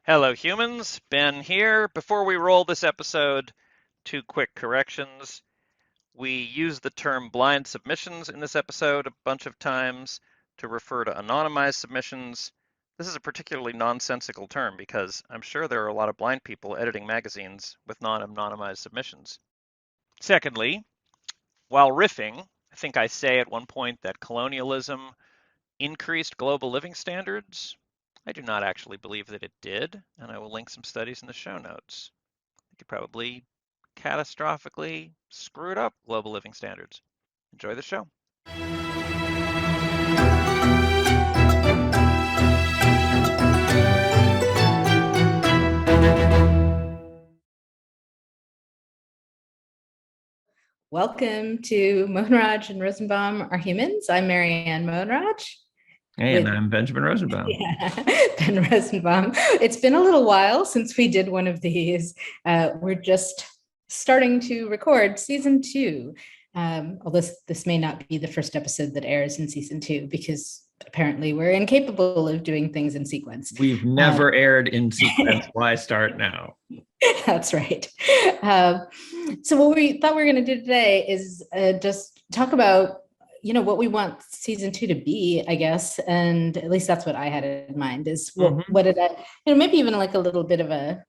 Hello, humans. Ben here. Before we roll this episode, two quick corrections. We use the term blind submissions in this episode a bunch of times to refer to anonymized submissions. This is a particularly nonsensical term because I'm sure there are a lot of blind people editing magazines with non-anonymized submissions. Secondly, while riffing, I think I say at one point that colonialism increased global living standards. I do not actually believe that it did, and I will link some studies in the show notes. It could probably catastrophically screwed up global living standards. Enjoy the show. Welcome to Mohanraj and Rosenbaum Are Humans. I'm Marianne Mohanraj. Hey, and I'm Benjamin Rosenbaum. Ben Rosenbaum. It's been a little while since we did one of these. We're just starting to record season 2. Although this may not be the first episode that airs in season 2 because apparently we're incapable of doing things in sequence. We've never aired in sequence. Why start now? That's right. So what we thought we were going to do today is just talk about, what we want season 2 to be, I guess. And at least that's what I had in mind is what did I, maybe even like a little bit of a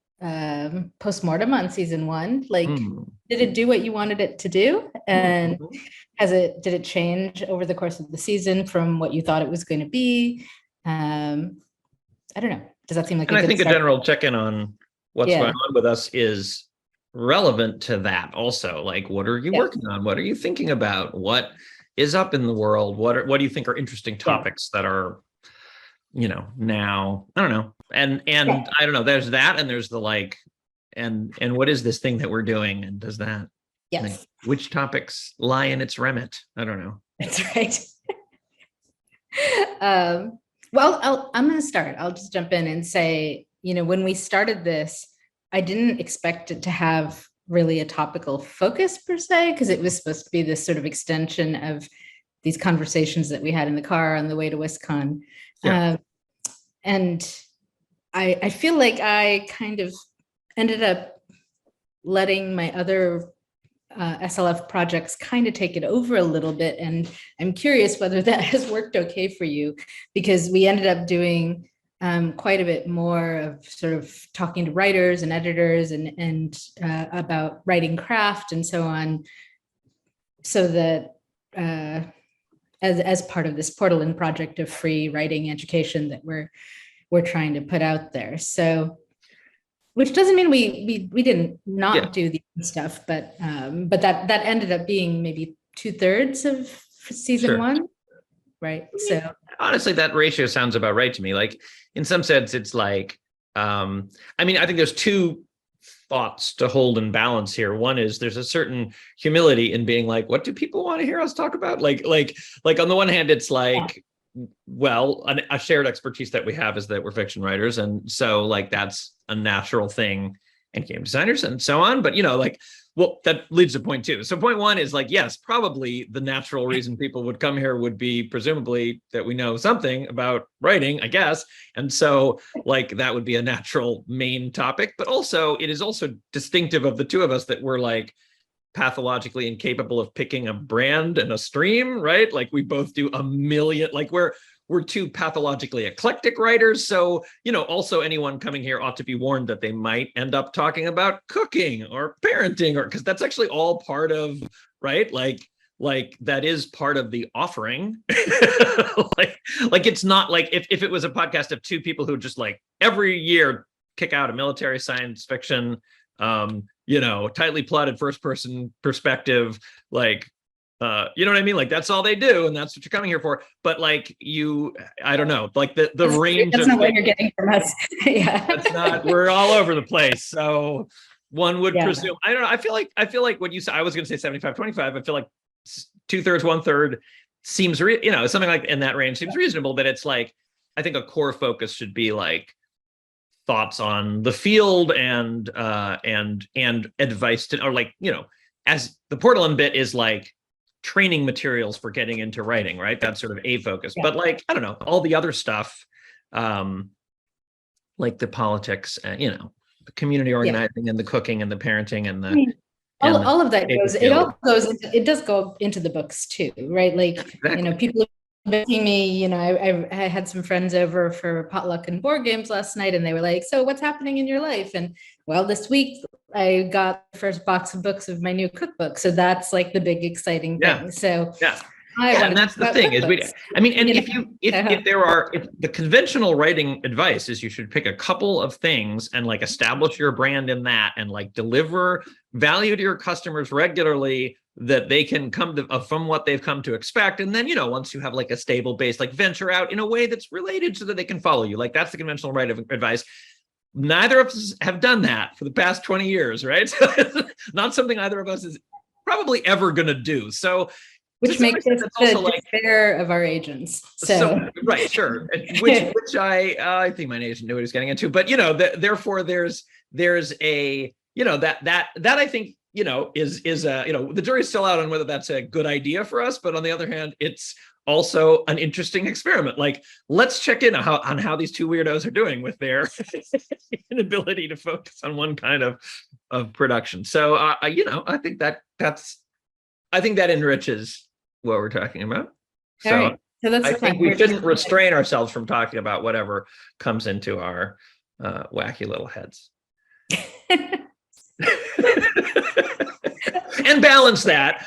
postmortem on season 1. Like, did it do what you wanted it to do? And did it change over the course of the season from what you thought it was going to be? I don't know. Does that seem like a general check-in on what's going on with us is relevant to that also. Like, what are you working on? What are you thinking about? What is up in the world? What do you think are interesting topics that are, now, I don't know. And I don't know, there's that, and there's the like, and what is this thing that we're doing? And does that, which topics lie in its remit? I don't know. That's right. Well, I'm going to start. I'll just jump in and say, when we started this, I didn't expect it to have really a topical focus per se, because it was supposed to be this sort of extension of these conversations that we had in the car on the way to WisCon. And I feel like I kind of ended up letting my other SLF projects kind of take it over a little bit. And I'm curious whether that has worked okay for you, because we ended up doing quite a bit more of sort of talking to writers and editors and about writing craft and so on, so that as part of this Portal project of free writing education that we're trying to put out there. So, which doesn't mean we didn't do the stuff, but that ended up being maybe 2/3 of season 1, right? So honestly, that ratio sounds about right to me. Like, in some sense, it's like, I think there's two thoughts to hold in balance here. One is there's a certain humility in being like, what do people want to hear us talk about? Like on the one hand, it's like, well, a shared expertise that we have is that we're fiction writers. And so like, that's a natural thing, and game designers and so on. But, well, that leads to point 2. So point 1 is like, yes, probably the natural reason people would come here would be presumably that we know something about writing, I guess. And so like, that would be a natural main topic, but also it is also distinctive of the two of us that we're like pathologically incapable of picking a brand and a stream, right? Like, we both do a million, like we're two pathologically eclectic writers. So, also anyone coming here ought to be warned that they might end up talking about cooking or parenting, or because that's actually all part of, right? Like that is part of the offering. like it's not like if it was a podcast of two people who just like every year kick out a military science fiction, tightly plotted first person perspective, like, you know what I mean? Like, that's all they do, and that's what you're coming here for. But like, I don't know, like the range that's of not what you're getting from us. That's not, we're all over the place. So one would presume, I don't know. I feel like what you said, I was going to say 75-25. I feel like 2/3, 1/3 seems, something like in that range seems reasonable. But it's like, I think a core focus should be like thoughts on the field and advice to, or like, as the Portland bit is like training materials for getting into writing, right? That's sort of a focus. But like, I don't know, all the other stuff, like the politics, the community organizing and the cooking and the parenting and the all of that paper goes. It skills. all goes into. It does go into the books too, right? Like Exactly. people have seen me. I had some friends over for potluck and board games last night, and they were like, "So what's happening in your life?" And well, this week I got the first box of books of my new cookbook, so that's like the big exciting thing. So Yeah. I want and to that's talk the about thing is cookbooks. and Uh-huh. if the conventional writing advice is you should pick a couple of things and like establish your brand in that and like deliver value to your customers regularly that they can come to from what they've come to expect, and then once you have like a stable base, like venture out in a way that's related so that they can follow you. Like that's the conventional writing advice. Neither of us have done that for the past 20 years, right? So it's not something either of us is probably ever going to do. So Which makes it also the like despair of our agents. So right, sure. Which I think my agent knew what he was getting into, but therefore there's a that I think is the jury's still out on whether that's a good idea for us, but on the other hand, it's also an interesting experiment. Like, let's check in on how these two weirdos are doing with their inability to focus on one kind of production. So I think that enriches what we're talking about. So, all right. So that's I think we shouldn't restrain ourselves from talking about whatever comes into our wacky little heads. and balance that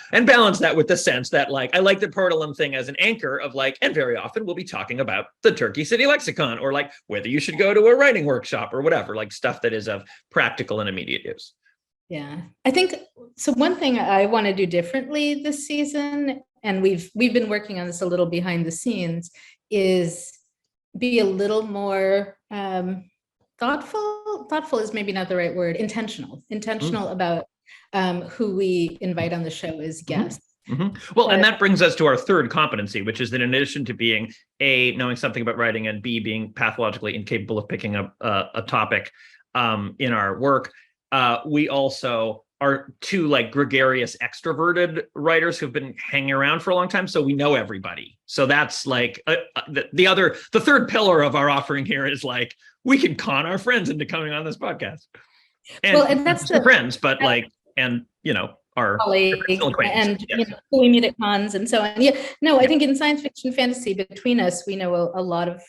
with the sense that like I like the Pertalum thing as an anchor of like, and very often we'll be talking about the Turkey City Lexicon or like whether you should go to a writing workshop or whatever, like stuff that is of practical and immediate use. Yeah, I think so. One thing I want to do differently this season, and we've been working on this a little behind the scenes, is be a little more thoughtful. Thoughtful is maybe not the right word. Intentional about who we invite on the show as guests. Well, and that brings us to our third competency, which is that in addition to being A, knowing something about writing, and B, being pathologically incapable of picking up a topic in our work, we also are two like gregarious extroverted writers who've been hanging around for a long time, so we know everybody. So that's like the third pillar of our offering here is like we can con our friends into coming on this podcast. And that's the friends, but like, and our colleague and who we meet at cons and so on. Yeah, no, I think in science fiction fantasy between us, we know a lot of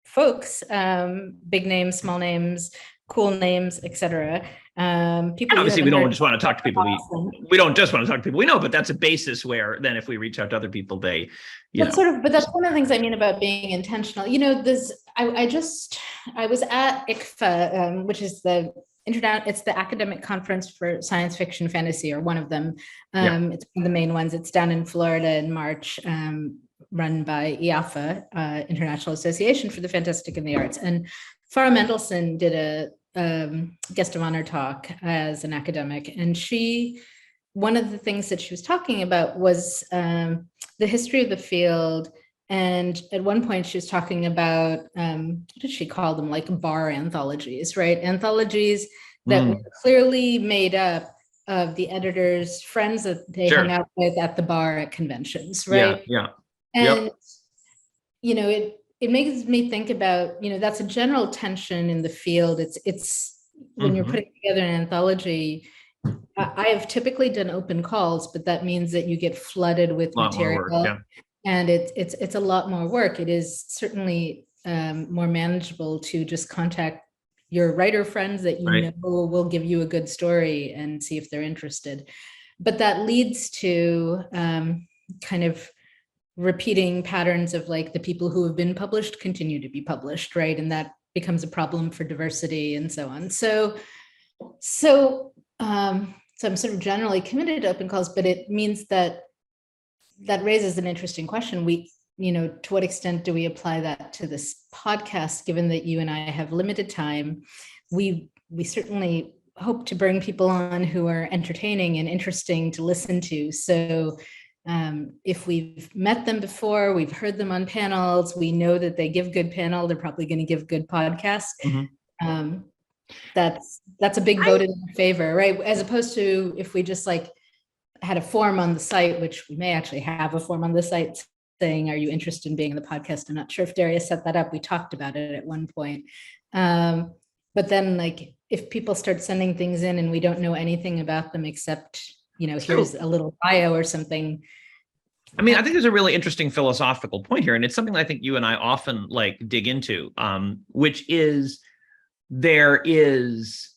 folks, big names, small names, cool names, etc. People. Obviously, we don't just want to talk to people. We don't just want to talk to people we know, but that's a basis where then if we reach out to other people, they, but that's one of the things I mean about being intentional. I was at ICFA, which is it's the academic conference for science fiction fantasy, or one of them. It's one of the main ones. It's down in Florida in March, run by IAFA, International Association for the Fantastic and the Arts. And Farah Mendelsohn did a guest of honor talk as an academic. And one of the things that she was talking about was the history of the field. And at one point she was talking about, what did she call them? Like bar anthologies, right? Anthologies that were clearly made up of the editors' friends that they hung out with at the bar at conventions, right? Yeah. And, it makes me think about, that's a general tension in the field. It's when you're putting together an anthology, I have typically done open calls, but that means that you get flooded with material. And it's a lot more work. It is certainly more manageable to just contact your writer friends that know will give you a good story and see if they're interested. But that leads to kind of repeating patterns of like the people who have been published continue to be published, right? And that becomes a problem for diversity and so on. So I'm sort of generally committed to open calls, but it means that raises an interesting question. To what extent do we apply that to this podcast, given that you and I have limited time? We certainly hope to bring people on who are entertaining and interesting to listen to. So if we've met them before, we've heard them on panels, we know that they give good panel, they're probably going to give good podcasts. That's a big vote in their favor, right? As opposed to if we just like had a form on the site, which we may actually have a form on the site saying, are you interested in being in the podcast? I'm not sure if Darius set that up. We talked about it at one point. But then like if people start sending things in and we don't know anything about them except, here's a little bio or something. I mean, I think there's a really interesting philosophical point here, and it's something that I think you and I often like dig into, which is there is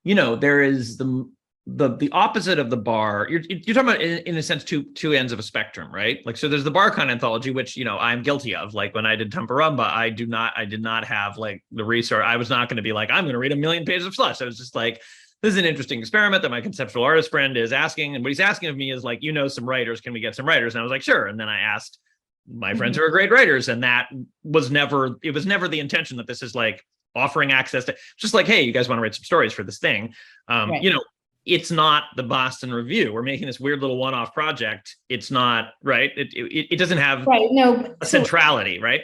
the opposite of the bar. You're talking about in a sense two ends of a spectrum, right? Like, so there's the bar kind of anthology, which I'm guilty of. Like when I did Tumbarumba, I did not have like the resource. I was not going to be like, I'm going to read 1,000,000 pages of slush. I was just like, this is an interesting experiment that my conceptual artist friend is asking, and what he's asking of me is like, some writers, can we get some writers? And I was like, sure. And then I asked my friends who are great writers, and that was never the intention that this is like offering access to, just like, hey, you guys want to write some stories for this thing. Right. It's not the Boston Review. We're making this weird little one-off project. It's not, right. It doesn't have a centrality, right?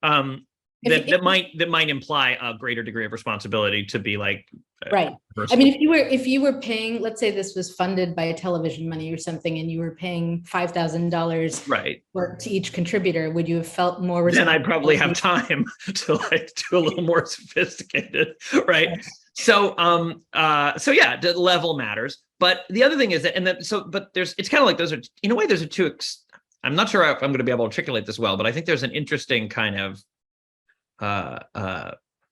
That might imply a greater degree of responsibility to be like, right. I mean, if you were paying, let's say this was funded by a television money or something, and you were paying $5,000 right to each contributor, would you have felt more? Then I'd probably have time to like do a little more sophisticated, right? So yeah, the level matters. But the other thing is that, it's kind of like those are, in a way, those are two. I'm not sure if I'm going to be able to articulate this well, but I think there's an interesting kind of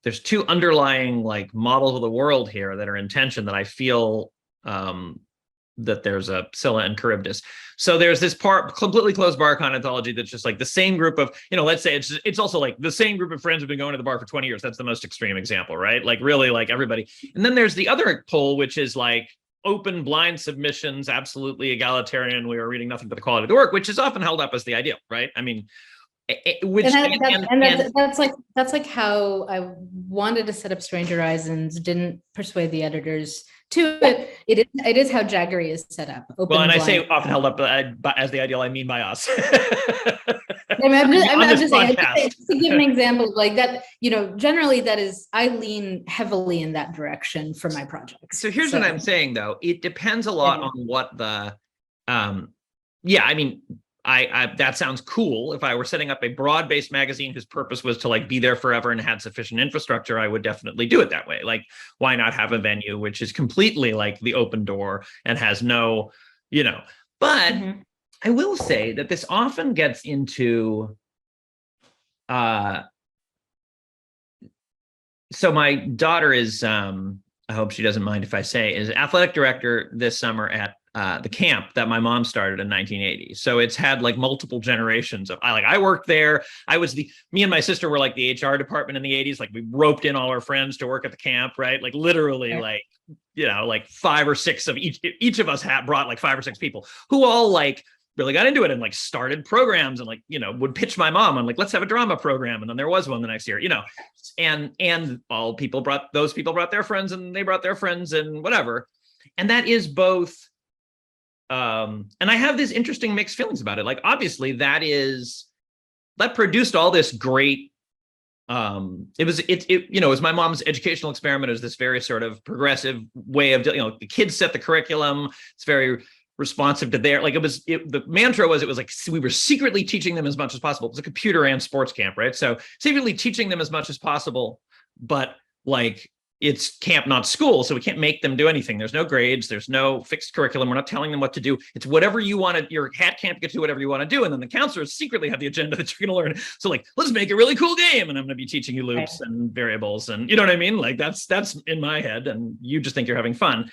there's two underlying like models of the world here that are in tension that I feel that there's a Scylla and Charybdis. So there's this part completely closed bar con anthology that's just like the same group of, let's say it's also like the same group of friends who've been going to the bar for 20 years. That's the most extreme example, right? Like really like everybody. And then there's the other pole, which is like open blind submissions, absolutely egalitarian. We are reading nothing but the quality of the work, which is often held up as the ideal, right? I mean, that's like how I wanted to set up Strange Horizons, didn't persuade the editors to it. It is how Jaggery is set up. Well, and I say often held up as the ideal, I mean by us. I'm just saying, to give an example like that, generally that is, I lean heavily in that direction for my projects. So here's what I'm saying though. It depends a lot on what the, I mean, I that sounds cool. If I were setting up a broad-based magazine whose purpose was to like be there forever and had sufficient infrastructure, I would definitely do it that way. Like, why not have a venue which is completely like the open door and has no, but I will say that this often gets into so my daughter is I hope she doesn't mind if I say, is athletic director this summer at the camp that my mom started in 1980. So it's had like multiple generations of, I worked there. Me and my sister were like the HR department in the 80s. Like we roped in all our friends to work at the camp, right? Like literally like, like 5 or 6 of each of us brought like 5 or 6 people who all like really got into it and like started programs and like, would pitch my mom on like, let's have a drama program. And then there was one the next year, and all people brought their friends and they brought their friends and whatever. And that is both, and I have these interesting mixed feelings about it. Like, obviously that produced all this great, it was my mom's educational experiment. It was this very sort of progressive way of, the kids set the curriculum. It's very responsive to their, like the mantra was, it was like, we were secretly teaching them as much as possible. It was a computer and sports camp, right? So secretly teaching them as much as possible, but like, it's camp, not school. So we can't make them do anything. There's no grades. There's no fixed curriculum. We're not telling them what to do. It's whatever you want to, your hat camp, get to whatever you want to do. And then the counselors secretly have the agenda that you're going to learn. So like, let's make a really cool game. And I'm going to be teaching you loops and variables. And you know what I mean? Like that's in my head. And you just think you're having fun.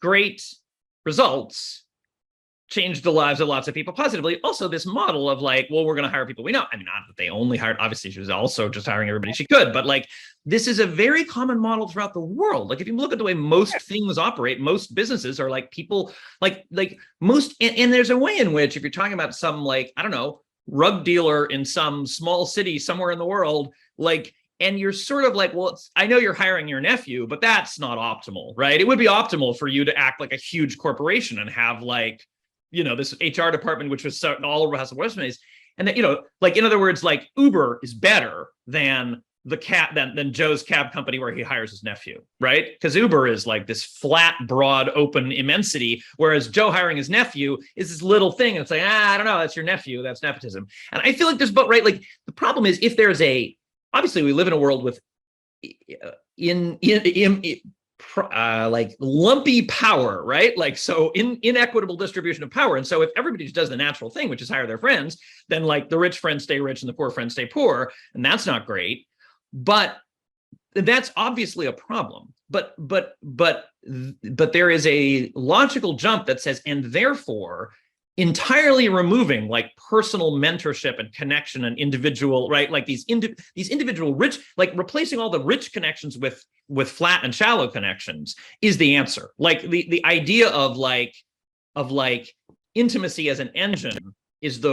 Great results, changed the lives of lots of people positively. Also, this model of like, well, we're going to hire people we know. I mean, not that they only hired, obviously she was also just hiring everybody she could, but like, this is a very common model throughout the world. Like if you look at the way most things operate, most businesses are like people like most, and there's a way in which if you're talking about some like, I don't know, rug dealer in some small city somewhere in the world, like, and you're sort of like, well, I know you're hiring your nephew, but that's not optimal, right? It would be optimal for you to act like a huge corporation and have like, this HR department, which was all has resumes. And that, like, in other words, like Uber is better than than Joe's cab company where he hires his nephew, right? Because Uber is like this flat, broad, open immensity, whereas Joe hiring his nephew is this little thing. And it's like, I don't know, that's your nephew, that's nepotism. And I feel like there's right? Like the problem is if there's obviously we live in a world with like lumpy power, right? Like, so inequitable distribution of power. And so if everybody just does the natural thing, which is hire their friends, then like the rich friends stay rich and the poor friends stay poor. And that's not great. But that's obviously a problem. But there is a logical jump that says, and therefore entirely removing like personal mentorship and connection and individual, right? Like these individual rich, like replacing all the rich connections with flat and shallow connections is the answer. Like the idea of like intimacy as an engine is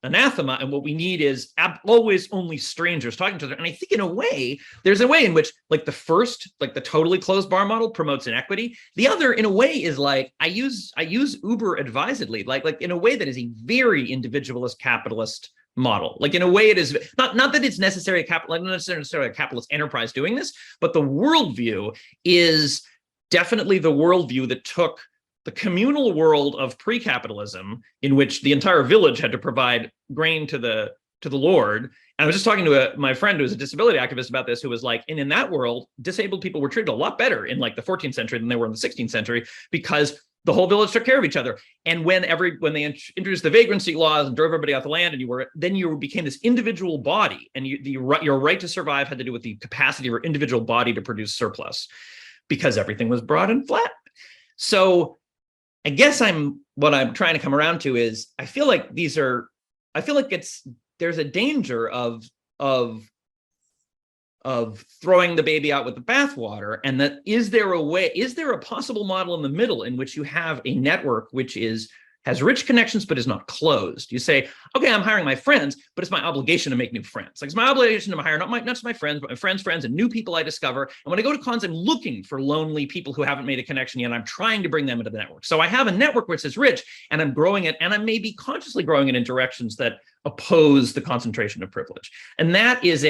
anathema, and what we need is always only strangers talking to each other. And I think in a way, there's a way in which like the first, like the totally closed bar model promotes inequity. The other, in a way, is like I use Uber advisedly, like in a way that is a very individualist capitalist model. Like in a way, it is not that it's necessarily not necessarily a capitalist enterprise doing this, but the worldview is definitely the worldview that took the communal world of pre-capitalism, in which the entire village had to provide grain to the Lord. And I was just talking to my friend who was a disability activist about this, who was like, and in that world, disabled people were treated a lot better in like the 14th century than they were in the 16th century, because the whole village took care of each other. And when they introduced the vagrancy laws and drove everybody off the land, and you became this individual body, and your right to survive had to do with the capacity of your individual body to produce surplus, because everything was broad and flat. So I guess what I'm trying to come around to is I feel like there's a danger of throwing the baby out with the bathwater, and that is there a possible model in the middle in which you have a network which has rich connections but is not closed. You say, okay, I'm hiring my friends, but it's my obligation to make new friends. Like, it's my obligation to hire not just my friends, but my friends' friends and new people I discover. And when I go to cons, I'm looking for lonely people who haven't made a connection yet. I'm trying to bring them into the network. So I have a network which is rich, and I'm growing it, and I may be consciously growing it in directions that oppose the concentration of privilege. And that is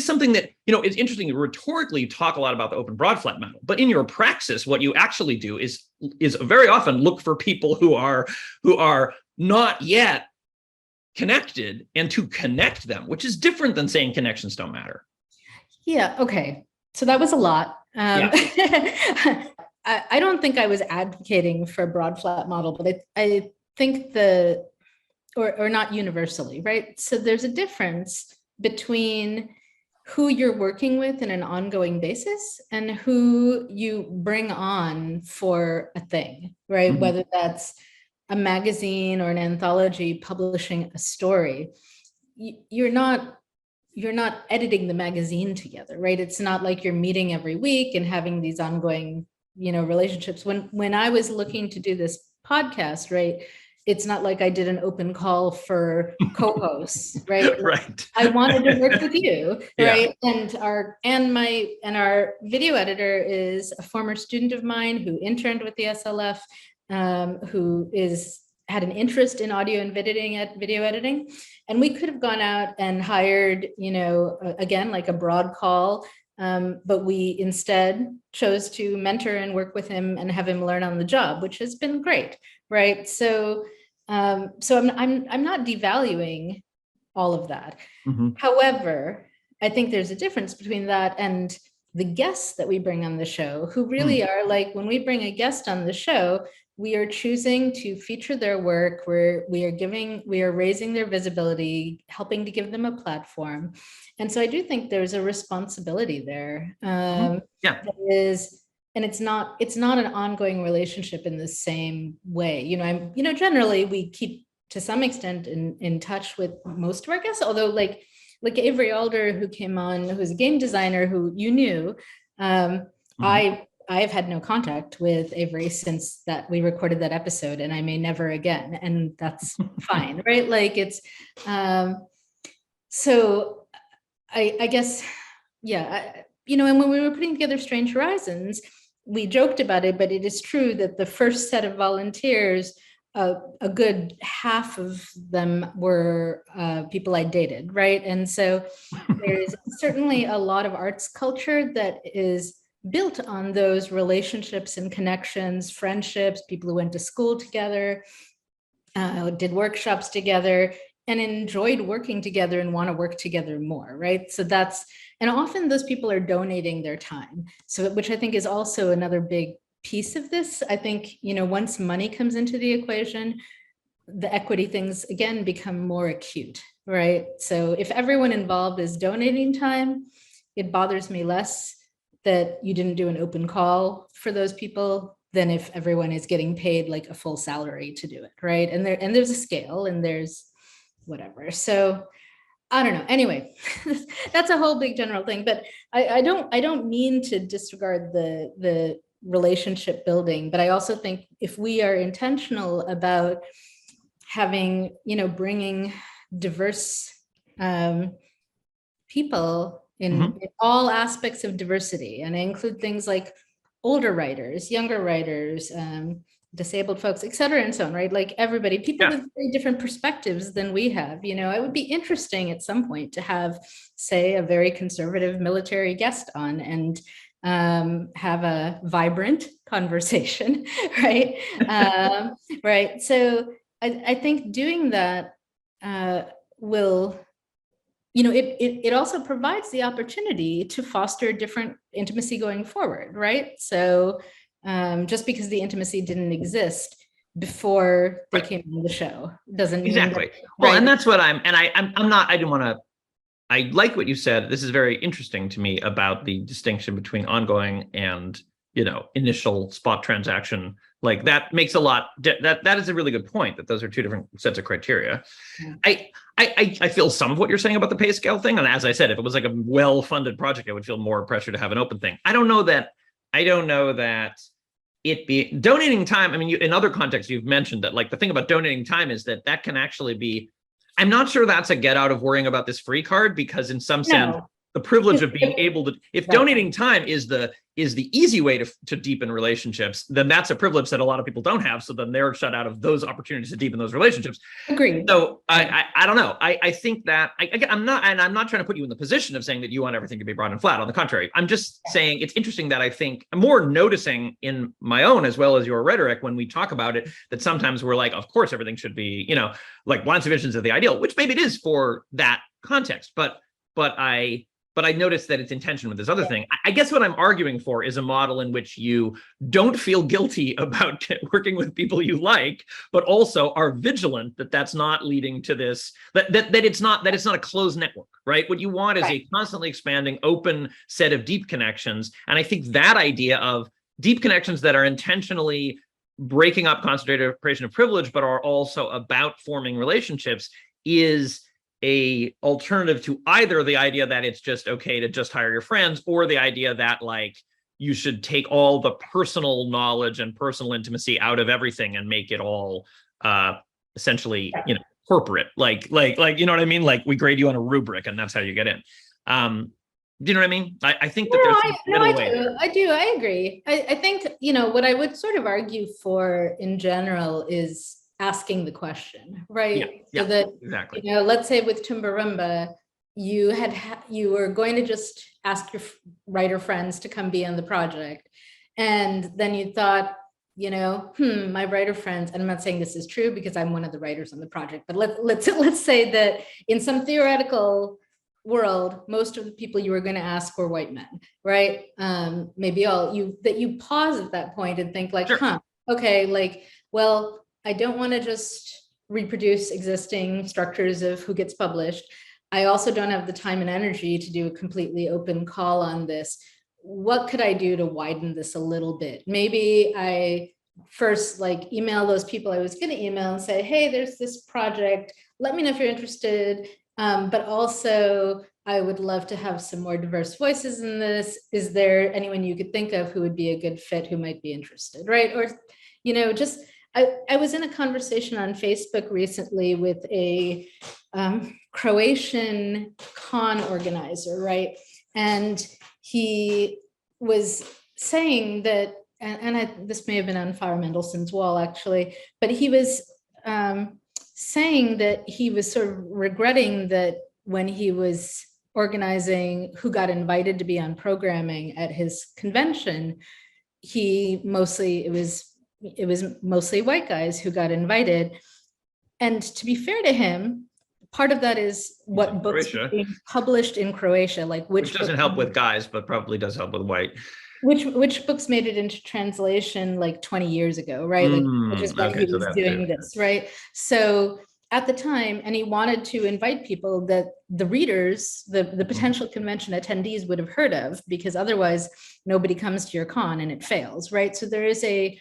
something that, it's interesting to rhetorically talk a lot about the open broad flat model, but in your praxis, what you actually do is very often look for people who are not yet connected, and to connect them, which is different than saying connections don't matter. Yeah. Okay. So that was a lot. Yeah. I don't think I was advocating for a broad flat model, but I think or not universally, right? So there's a difference between who you're working with in an ongoing basis and who you bring on for a thing, right? Mm-hmm. Whether that's a magazine or an anthology publishing a story, you're not editing the magazine together, right? It's not like you're meeting every week and having these ongoing, relationships. When I was looking to do this podcast, right, it's not like I did an open call for co-hosts, right? Right. I wanted to work with you, right? Yeah. And our video editor is a former student of mine who interned with the SLF, who had an interest in audio and video editing. And we could have gone out and hired, again, like a broad call, but we instead chose to mentor and work with him and have him learn on the job, which has been great, right? So I'm not devaluing all of that. Mm-hmm. However, I think there's a difference between that and the guests that we bring on the show, who really are like, when we bring a guest on the show, we are choosing to feature their work, we are raising their visibility, helping to give them a platform. And so I do think there's a responsibility there. Yeah. And it's not an ongoing relationship in the same way. Generally we keep to some extent in touch with most of our guests, although like Avery Alder, who came on, who's a game designer who you knew, I've had no contact with Avery since that we recorded that episode, and I may never again, and that's fine, right? Like it's, so I guess, yeah, and when we were putting together Strange Horizons, we joked about it, but it is true that the first set of volunteers, a good half of them were people I dated, right? And so there's certainly a lot of arts culture that is built on those relationships and connections, friendships, people who went to school together, did workshops together. and enjoyed working together and want to work together more, right? So that's, and often those people are donating their time. So, which I think is also another big piece of this. I think, once money comes into the equation, the equity things again become more acute, right? So if everyone involved is donating time, it bothers me less that you didn't do an open call for those people than if everyone is getting paid like a full salary to do it, right? And there's a scale and there's whatever. So I don't know. Anyway, that's a whole big general thing. But I don't mean to disregard the relationship building, but I also think if we are intentional about having, bringing diverse people in all aspects of diversity, and I include things like older writers, younger writers, disabled folks, et cetera, and so on, right? Like everybody, people with very different perspectives than we have. It would be interesting at some point to have, say, a very conservative military guest on and have a vibrant conversation, right? Right. So I think doing that will, it also provides the opportunity to foster different intimacy going forward, right? So just because the intimacy didn't exist before they came on the show doesn't mean exactly. Well, and that's what I'm not, I didn't want to, I like what you said. This is very interesting to me about the distinction between ongoing and, initial spot transaction. Like that makes a lot, that is a really good point, that those are two different sets of criteria. Yeah. I feel some of what you're saying about the pay scale thing. And as I said, if it was like a well-funded project, I would feel more pressure to have an open thing. I don't know that it be donating time. I mean, in other contexts, you've mentioned that like the thing about donating time is that can actually be, I'm not sure that's a get out of worrying about this free card, because in some sense, the privilege of being able to, if donating time is the easy way to deepen relationships, then that's a privilege that a lot of people don't have. So then they're shut out of those opportunities to deepen those relationships. Agreed. So I don't know. I think that I'm not trying to put you in the position of saying that you want everything to be broad and flat. On the contrary, I'm just saying it's interesting that I think I'm more noticing in my own as well as your rhetoric when we talk about it, that sometimes we're like, of course, everything should be, like blind submissions are the ideal, which maybe it is for that context. But I noticed that it's in tension with this other thing. I guess what I'm arguing for is a model in which you don't feel guilty about working with people you like, but also are vigilant that that's not leading to this, that it's not a closed network, right? What you want is a constantly expanding, open set of deep connections. And I think that idea of deep connections that are intentionally breaking up concentration of privilege, but are also about forming relationships is a alternative to either the idea that it's just okay to just hire your friends, or the idea that like you should take all the personal knowledge and personal intimacy out of everything and make it all essentially, corporate, like, you know what I mean? Like we grade you on a rubric and that's how you get in. Do you know what I mean? I think that there's a middle way there. I agree. I think, what I would sort of argue for in general is asking the question, right? So that, exactly. Let's say with Tumbarumba, you were going to just ask your writer friends to come be on the project. And then you thought, my writer friends, and I'm not saying this is true because I'm one of the writers on the project, but let's say that in some theoretical world, most of the people you were going to ask were white men, right? Maybe you pause at that point and think like, okay, like, well, I don't want to just reproduce existing structures of who gets published. I also don't have the time and energy to do a completely open call on this. What could I do to widen this a little bit? Maybe I first email those people I was going to email and say, hey, there's this project. Let me know if you're interested. But also, I would love to have some more diverse voices in this. Is there anyone you could think of who would be a good fit, who might be interested, right? Or, just... I was in a conversation on Facebook recently with a Croatian con organizer, right? And he was saying that, this may have been on Farah Mendelssohn's wall actually, but he was saying that he was sort of regretting that when he was organizing who got invited to be on programming at his convention, it was mostly white guys who got invited. And to be fair to him, part of that is what books are being published in Croatia, like which doesn't help with guys, but probably does help with white. Which books made it into translation like 20 years ago, right? Like, which is when he was doing this, right? So at the time, and he wanted to invite people that the readers, the potential convention attendees would have heard of, because otherwise nobody comes to your con and it fails, right? So there is a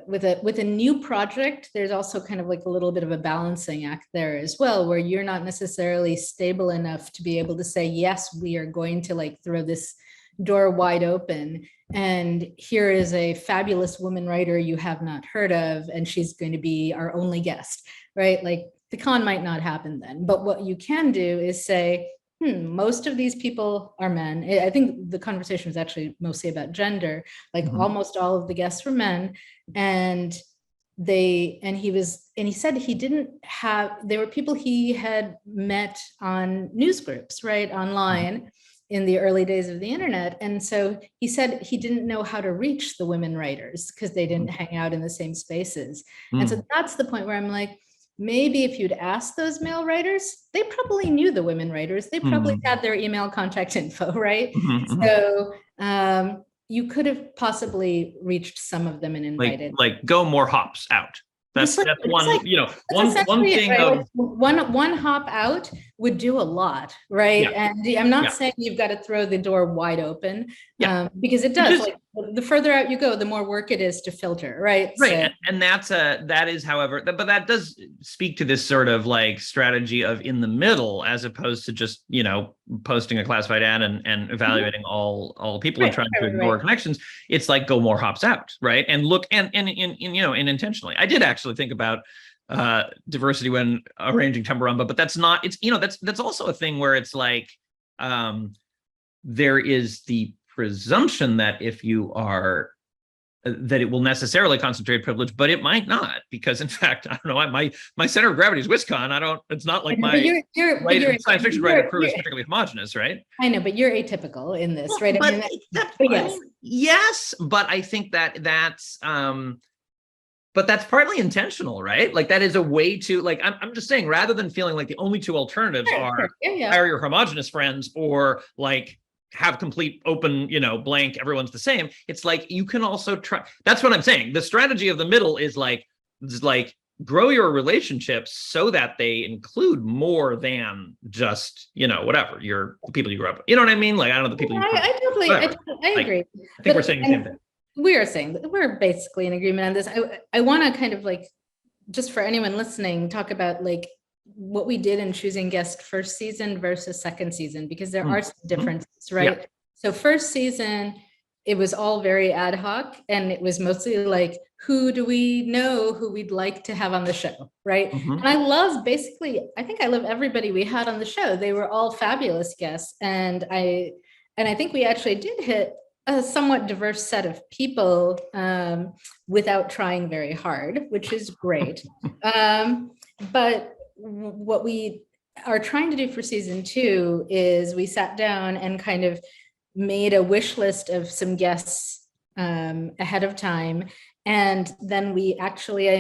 with a new project, there's also kind of like a little bit of a balancing act there as well, where you're not necessarily stable enough to be able to say, yes, we are going to like throw this door wide open, and here is a fabulous woman writer you have not heard of, and she's going to be our only guest, right? Like the con might not happen then, but what you can do is say, most of these people are men. I think the conversation was actually mostly about gender, like almost all of the guests were men, and he said he didn't have, they were people he had met on news groups, right, online, in the early days of the internet. And so he said he didn't know how to reach the women writers because they didn't hang out in the same spaces. And so that's the point where I'm like, maybe if you'd asked those male writers, they probably knew the women writers. They probably had their email contact info, right? So you could have possibly reached some of them and invited. Like go more hops out. That's one, like, one thing. Right? One hop out would do a lot, right? Yeah. And I'm not saying you've got to throw the door wide open, because it does. Like the further out you go, the more work it is to filter, right? Right, so, and that is, however, but that does speak to this sort of like strategy of in the middle, as opposed to just posting a classified ad and evaluating all people and trying to ignore connections. It's like go more hops out, right? And look and intentionally. I did actually think about diversity when arranging Tumbarumba, but that's not, it's that's also a thing where it's like there is the presumption that if you are that it will necessarily concentrate privilege, but it might not, because in fact, I don't know, my center of gravity is WisCon. It's not like my science fiction writer crew is particularly homogenous, right? I know, but you're atypical in this, right? But yes, but I think that's but that's partly intentional, right? Like that is a way to, like, I'm just saying, rather than feeling like the only two alternatives are hire your homogenous friends or like have complete open, blank, everyone's the same. It's like, you can also try. That's what I'm saying. The strategy of the middle is like grow your relationships so that they include more than just, whatever, the people you grew up with. You know what I mean? Like, I don't know, the people I agree. I think we're saying the same thing. We are saying that we're basically in agreement on this. I want to kind of like, just for anyone listening, talk about like what we did in choosing guest first season versus second season, because there are some differences, right? Yeah. So first season, it was all very ad hoc, and it was mostly like, who do we know who we'd like to have on the show, right? And I think I love everybody we had on the show. They were all fabulous guests, and I think we actually did hit a somewhat diverse set of people without trying very hard, which is great. But what we are trying to do for season 2 is we sat down and kind of made a wish list of some guests ahead of time. And then we actually, I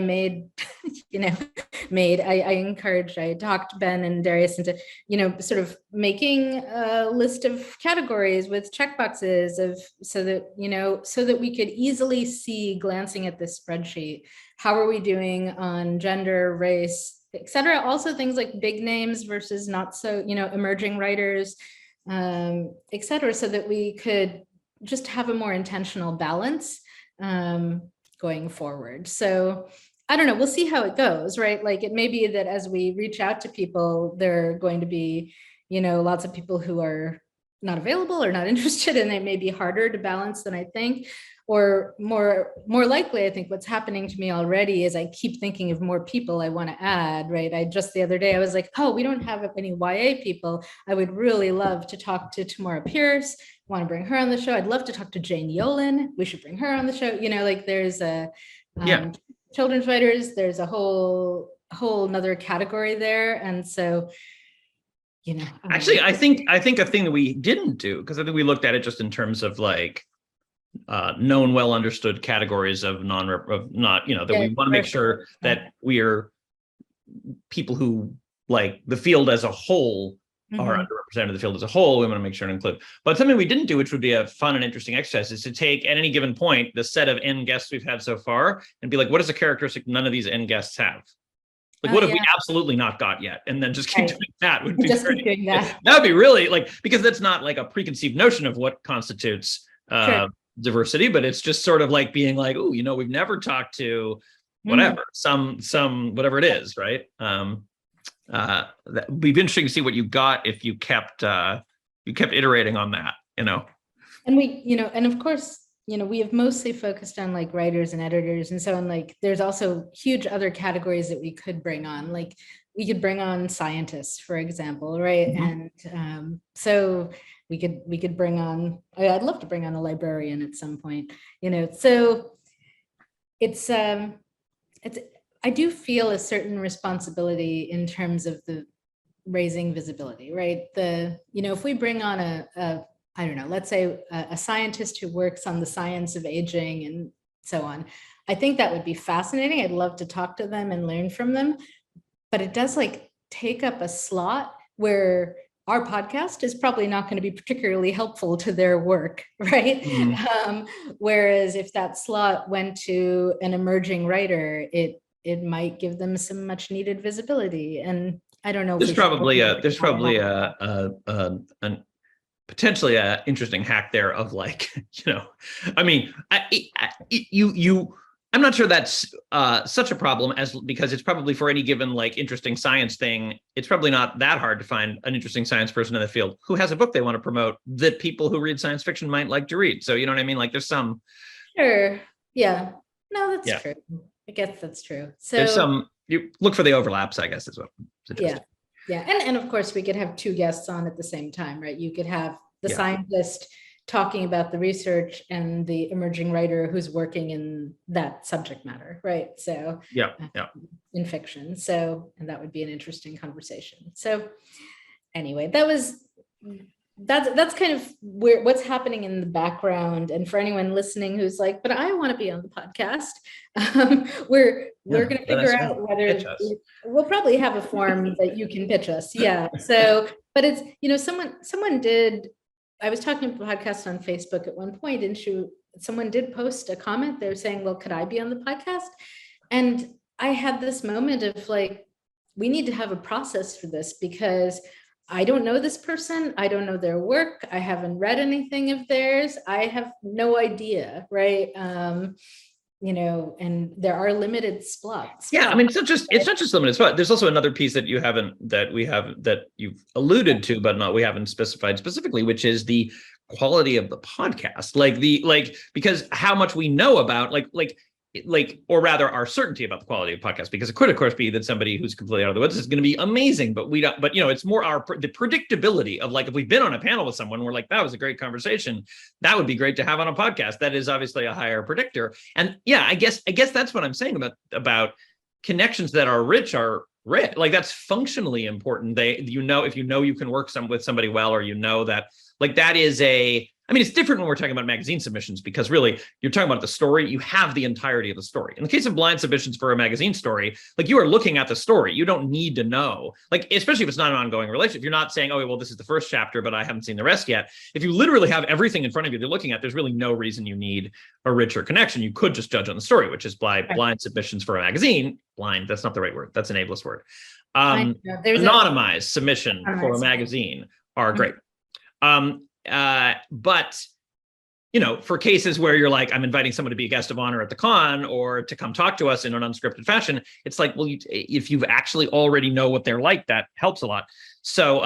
talked Ben and Darius into, sort of making a list of categories with checkboxes so that we could easily see, glancing at this spreadsheet, how are we doing on gender, race, etc. Also things like big names versus not so, emerging writers, etc. So that we could just have a more intentional balance going forward. So I don't know, we'll see how it goes, right? Like it may be that as we reach out to people, there are going to be, lots of people who are not available or not interested, and it may be harder to balance than I think. Or more likely, I think what's happening to me already is I keep thinking of more people I want to add, right? The other day, I was like, oh, we don't have any YA people. I would really love to talk to Tamora Pierce. I want to bring her on the show. I'd love to talk to Jane Yolen. We should bring her on the show. Like there's children's writers. There's a whole nother category there. And so, actually, I think a thing that we didn't do, because I think we looked at it just in terms of like, known, well understood categories of we want to make sure that we are people who like the field as a whole are underrepresented in the field as a whole, we want to make sure to include. But something we didn't do, which would be a fun and interesting exercise, is to take at any given point the set of N guests we've had so far and be like, what is a characteristic none of these N guests have? Like, what have we absolutely not got yet? And then just keep doing that would be just great. keep doing that. That would be really like, because that's not like a preconceived notion of what constitutes diversity, but it's just sort of like being like, oh, you know, we've never talked to whatever, some whatever it is, right? That would be interesting to see what you got if you kept iterating on that, you know. And we, you know, and of course, you know, we have mostly focused on like writers and editors and so on. Like there's also huge other categories that we could bring on. Like we could bring on scientists, for example, right? And so we could bring on, I'd love to bring on a librarian at some point, you know. So it's I do feel a certain responsibility in terms of the raising visibility, right? You know, if we bring on a I don't know, let's say a scientist who works on the science of aging and so on, I think that would be fascinating. I'd love to talk to them and learn from them, but it does like take up a slot where our podcast is probably not going to be particularly helpful to their work, right? Whereas if that slot went to an emerging writer, it might give them some much needed visibility. And I don't know. There's probably an potentially an interesting hack there of like, you know, I mean, I'm not sure that's such a problem because it's probably for any given like interesting science thing, it's probably not that hard to find an interesting science person in the field who has a book they want to promote that people who read science fiction might like to read. So, you know what I mean? Like there's some. Sure. Yeah. No, that's true. I guess that's true. So there's some, you look for the overlaps, I guess is what. Yeah. And of course we could have two guests on at the same time, right? You could have the scientist talking about the research and the emerging writer who's working in that subject matter, right? So in fiction. So, and that would be an interesting conversation. So anyway, that's kind of what's happening in the background. And for anyone listening who's like, but I want to be on the podcast, we're going to figure out whether we'll probably have a form that you can pitch us. Yeah. So, but it's, you know, someone did, I was talking to a podcast on Facebook at one point and someone did post a comment. They were saying, well, could I be on the podcast? And I had this moment of like, we need to have a process for this because I don't know this person. I don't know their work. I haven't read anything of theirs. I have no idea, right? You know, and there are limited spots. Yeah, I mean, it's not just limited spot. There's also another piece that that you've alluded to, but we haven't specified specifically, which is the quality of the podcast. Because how much we know about or rather our certainty about the quality of podcast, because it could of course be that somebody who's completely out of the woods is going to be amazing, but you know, it's more the predictability of like, if we've been on a panel with someone, we're like, that was a great conversation. That would be great to have on a podcast. That is obviously a higher predictor. And yeah, I guess that's what I'm saying about connections that are rich. Like that's functionally important. If you know you can work with somebody well, or you know that like that is I mean, it's different when we're talking about magazine submissions because really you're talking about the story. You have the entirety of the story. In the case of blind submissions for a magazine story, like you are looking at the story. You don't need to know, like, especially if it's not an ongoing relationship. You're not saying, oh, well, this is the first chapter, but I haven't seen the rest yet. If you literally have everything in front of you they're looking at, there's really no reason you need a richer connection. You could just judge on the story, which is blind submissions for a magazine. Blind, that's not the right word. That's an ableist word. Anonymized submission for a magazine are great. But you know, for cases where you're like, I'm inviting someone to be a guest of honor at the con or to come talk to us in an unscripted fashion, it's like, well, if you actually already know what they're like, that helps a lot. So,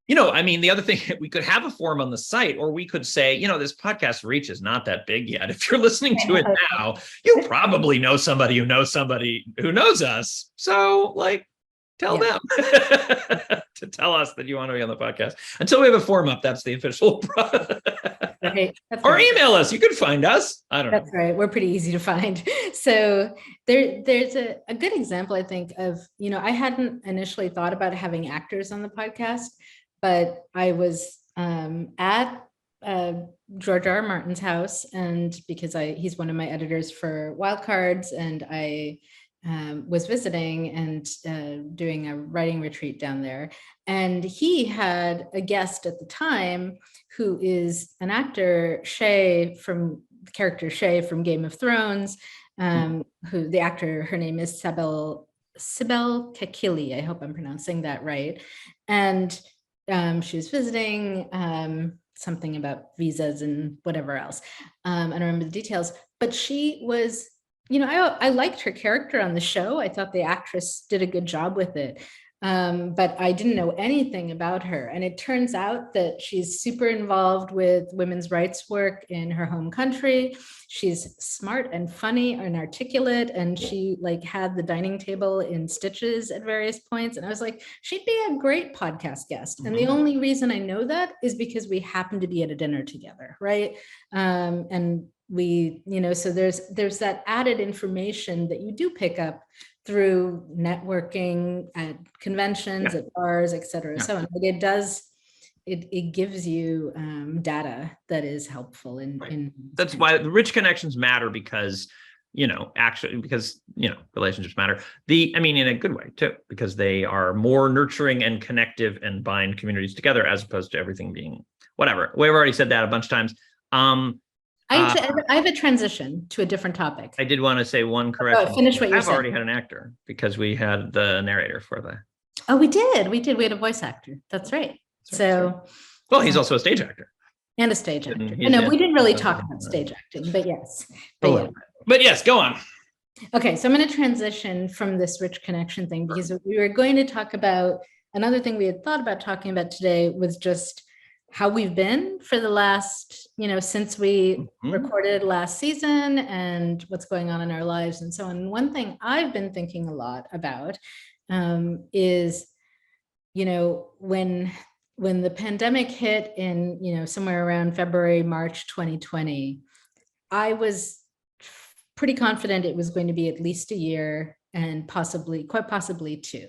you know, I mean, the other thing, we could have a form on the site, or we could say, you know, this podcast reach is not that big yet. If you're listening to it now, you probably know somebody who knows somebody who knows us. So like, tell them to tell us that you want to be on the podcast. Until we have a form up, that's the official right. Or email us. You can find us. I don't know. That's right. We're pretty easy to find. So there's a good example, I think, of, you know, I hadn't initially thought about having actors on the podcast, but I was at George R. R. Martin's house, and because he's one of my editors for Wildcards, and I was visiting and doing a writing retreat down there. And he had a guest at the time who is an actor, Shay, from the character Shay from Game of Thrones, who the actor, her name is Sybil Kekili. I hope I'm pronouncing that right. And she was visiting, something about visas and whatever else. I don't remember the details, but she was, I liked her character on the show. I thought the actress did a good job with it. But I didn't know anything about her. And it turns out that she's super involved with women's rights work in her home country. She's smart and funny and articulate. And she like had the dining table in stitches at various points. And I was like, she'd be a great podcast guest. And the only reason I know that is because we happened to be at a dinner together, right? And we, so there's that added information that you do pick up through networking at conventions, at bars, et cetera. So on. But it gives you data that is helpful in that's why the rich connections matter, because relationships matter. In a good way too, because they are more nurturing and connective and bind communities together, as opposed to everything being whatever. We've already said that a bunch of times. I have a transition to a different topic. I did want to say one correction. Finish what you said. I've already had an actor, because we had the narrator for the. Oh, we did. We had a voice actor. That's right. Well, he's also a stage actor. And a stage actor. No, we didn't really talk about stage acting, but yes. But yes, go on. Okay, so I'm going to transition from this rich connection thing, because we were going to talk about another thing we had thought about talking about today was just how we've been for the last, since we recorded last season, and what's going on in our lives and so on. One thing I've been thinking a lot about is, when the pandemic hit in, somewhere around February, March 2020, I was pretty confident it was going to be at least a year, and quite possibly 2.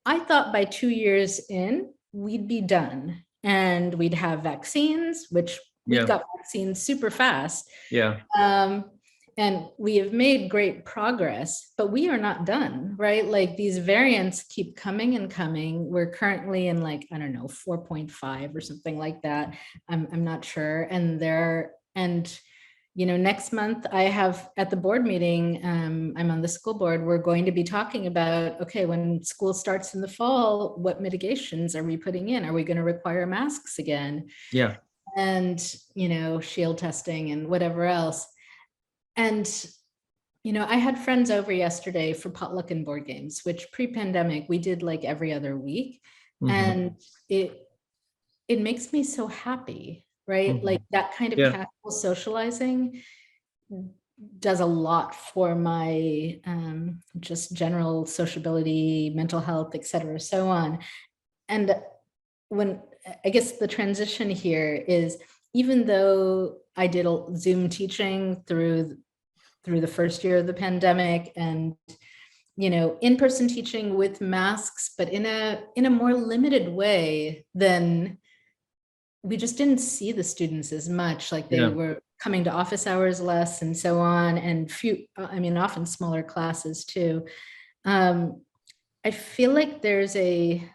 I thought by 2 years in, we'd be done. And we'd have vaccines, which we got vaccines super fast. And we have made great progress, but we are not done, right? Like these variants keep coming and coming. We're currently in 4.5 or something like that. I'm not sure. Next month I have at the board meeting, I'm on the school board, we're going to be talking about, okay, when school starts in the fall, what mitigations are we putting in? Are we going to require masks again? Yeah. And, shield testing and whatever else. And, I had friends over yesterday for potluck and board games, which pre-pandemic we did like every other week. And it makes me so happy. Right? Like that kind of casual socializing does a lot for my just general sociability, mental health, et cetera, so on. And when I guess the transition here is, even though I did Zoom teaching through the first year of the pandemic, and in-person teaching with masks, but in a more limited way than we just didn't see the students as much, like they were coming to office hours less and so on, and often smaller classes too. I feel like there's a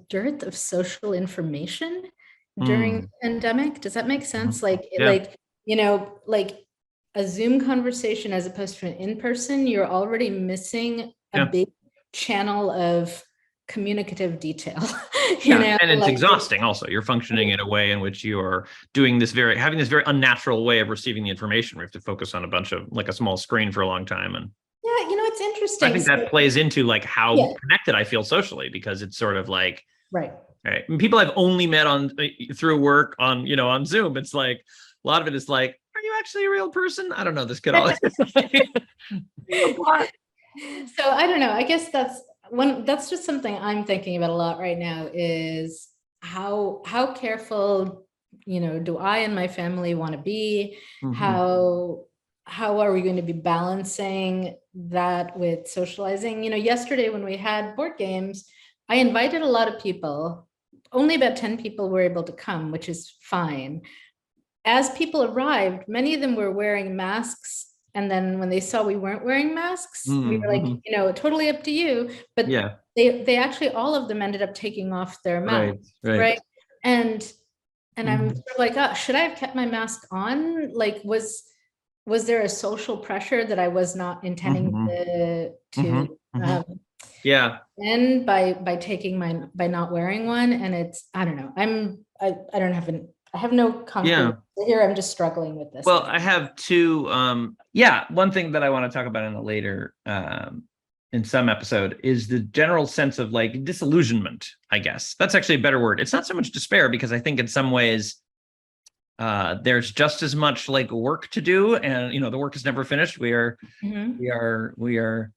dearth of social information during the pandemic. Does that make sense? Like a Zoom conversation as opposed to an in-person, you're already missing a big channel of communicative detail. And it's exhausting also. You're functioning in a way in which you are having this very unnatural way of receiving the information. We have to focus on a small screen for a long time. And it's interesting. I think that plays into how connected I feel socially, because it's sort of like, right. And people I've only met through work on Zoom. It's like, a lot of it is like, are you actually a real person? I don't know. This could all. So I don't know. I guess that's just something I'm thinking about a lot right now, is how careful, do I and my family want to be? How are we going to be balancing that with socializing? Yesterday when we had board games, I invited a lot of people. Only about 10 people were able to come, which is fine. As people arrived, many of them were wearing masks And then when they saw we weren't wearing masks, we were like, Mhm. you know, totally up to you. But Yeah. they actually, all of them ended up taking off their masks, right? And I'm Mhm. sort of like, oh, should I have kept my mask on? Like, was there a social pressure that I was not intending Mhm. to Mhm. Yeah. end by taking by not wearing one? And it's, I don't know. I don't have I have no concrete Yeah. here. I'm just struggling with this. Well, I have two. Yeah, one thing that I want to talk about in a later, in some episode, is the general sense of like disillusionment. I guess that's actually a better word. It's not so much despair, because I think in some ways, there's just as much like work to do, and the work is never finished. Mhm. We are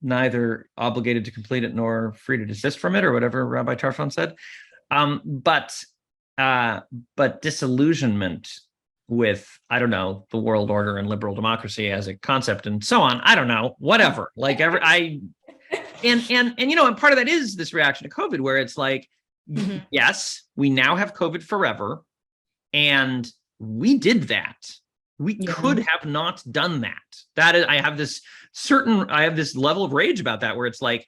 neither obligated to complete it nor free to desist from it, or whatever Rabbi Tarfon said. But disillusionment with, I don't know, the world order and liberal democracy as a concept and so on. I don't know, whatever. Like and part of that is this reaction to COVID, where it's like, Mhm. yes, we now have COVID forever, and we did that. We Yeah. could have not done that. That is, I have this level of rage about that, where it's like,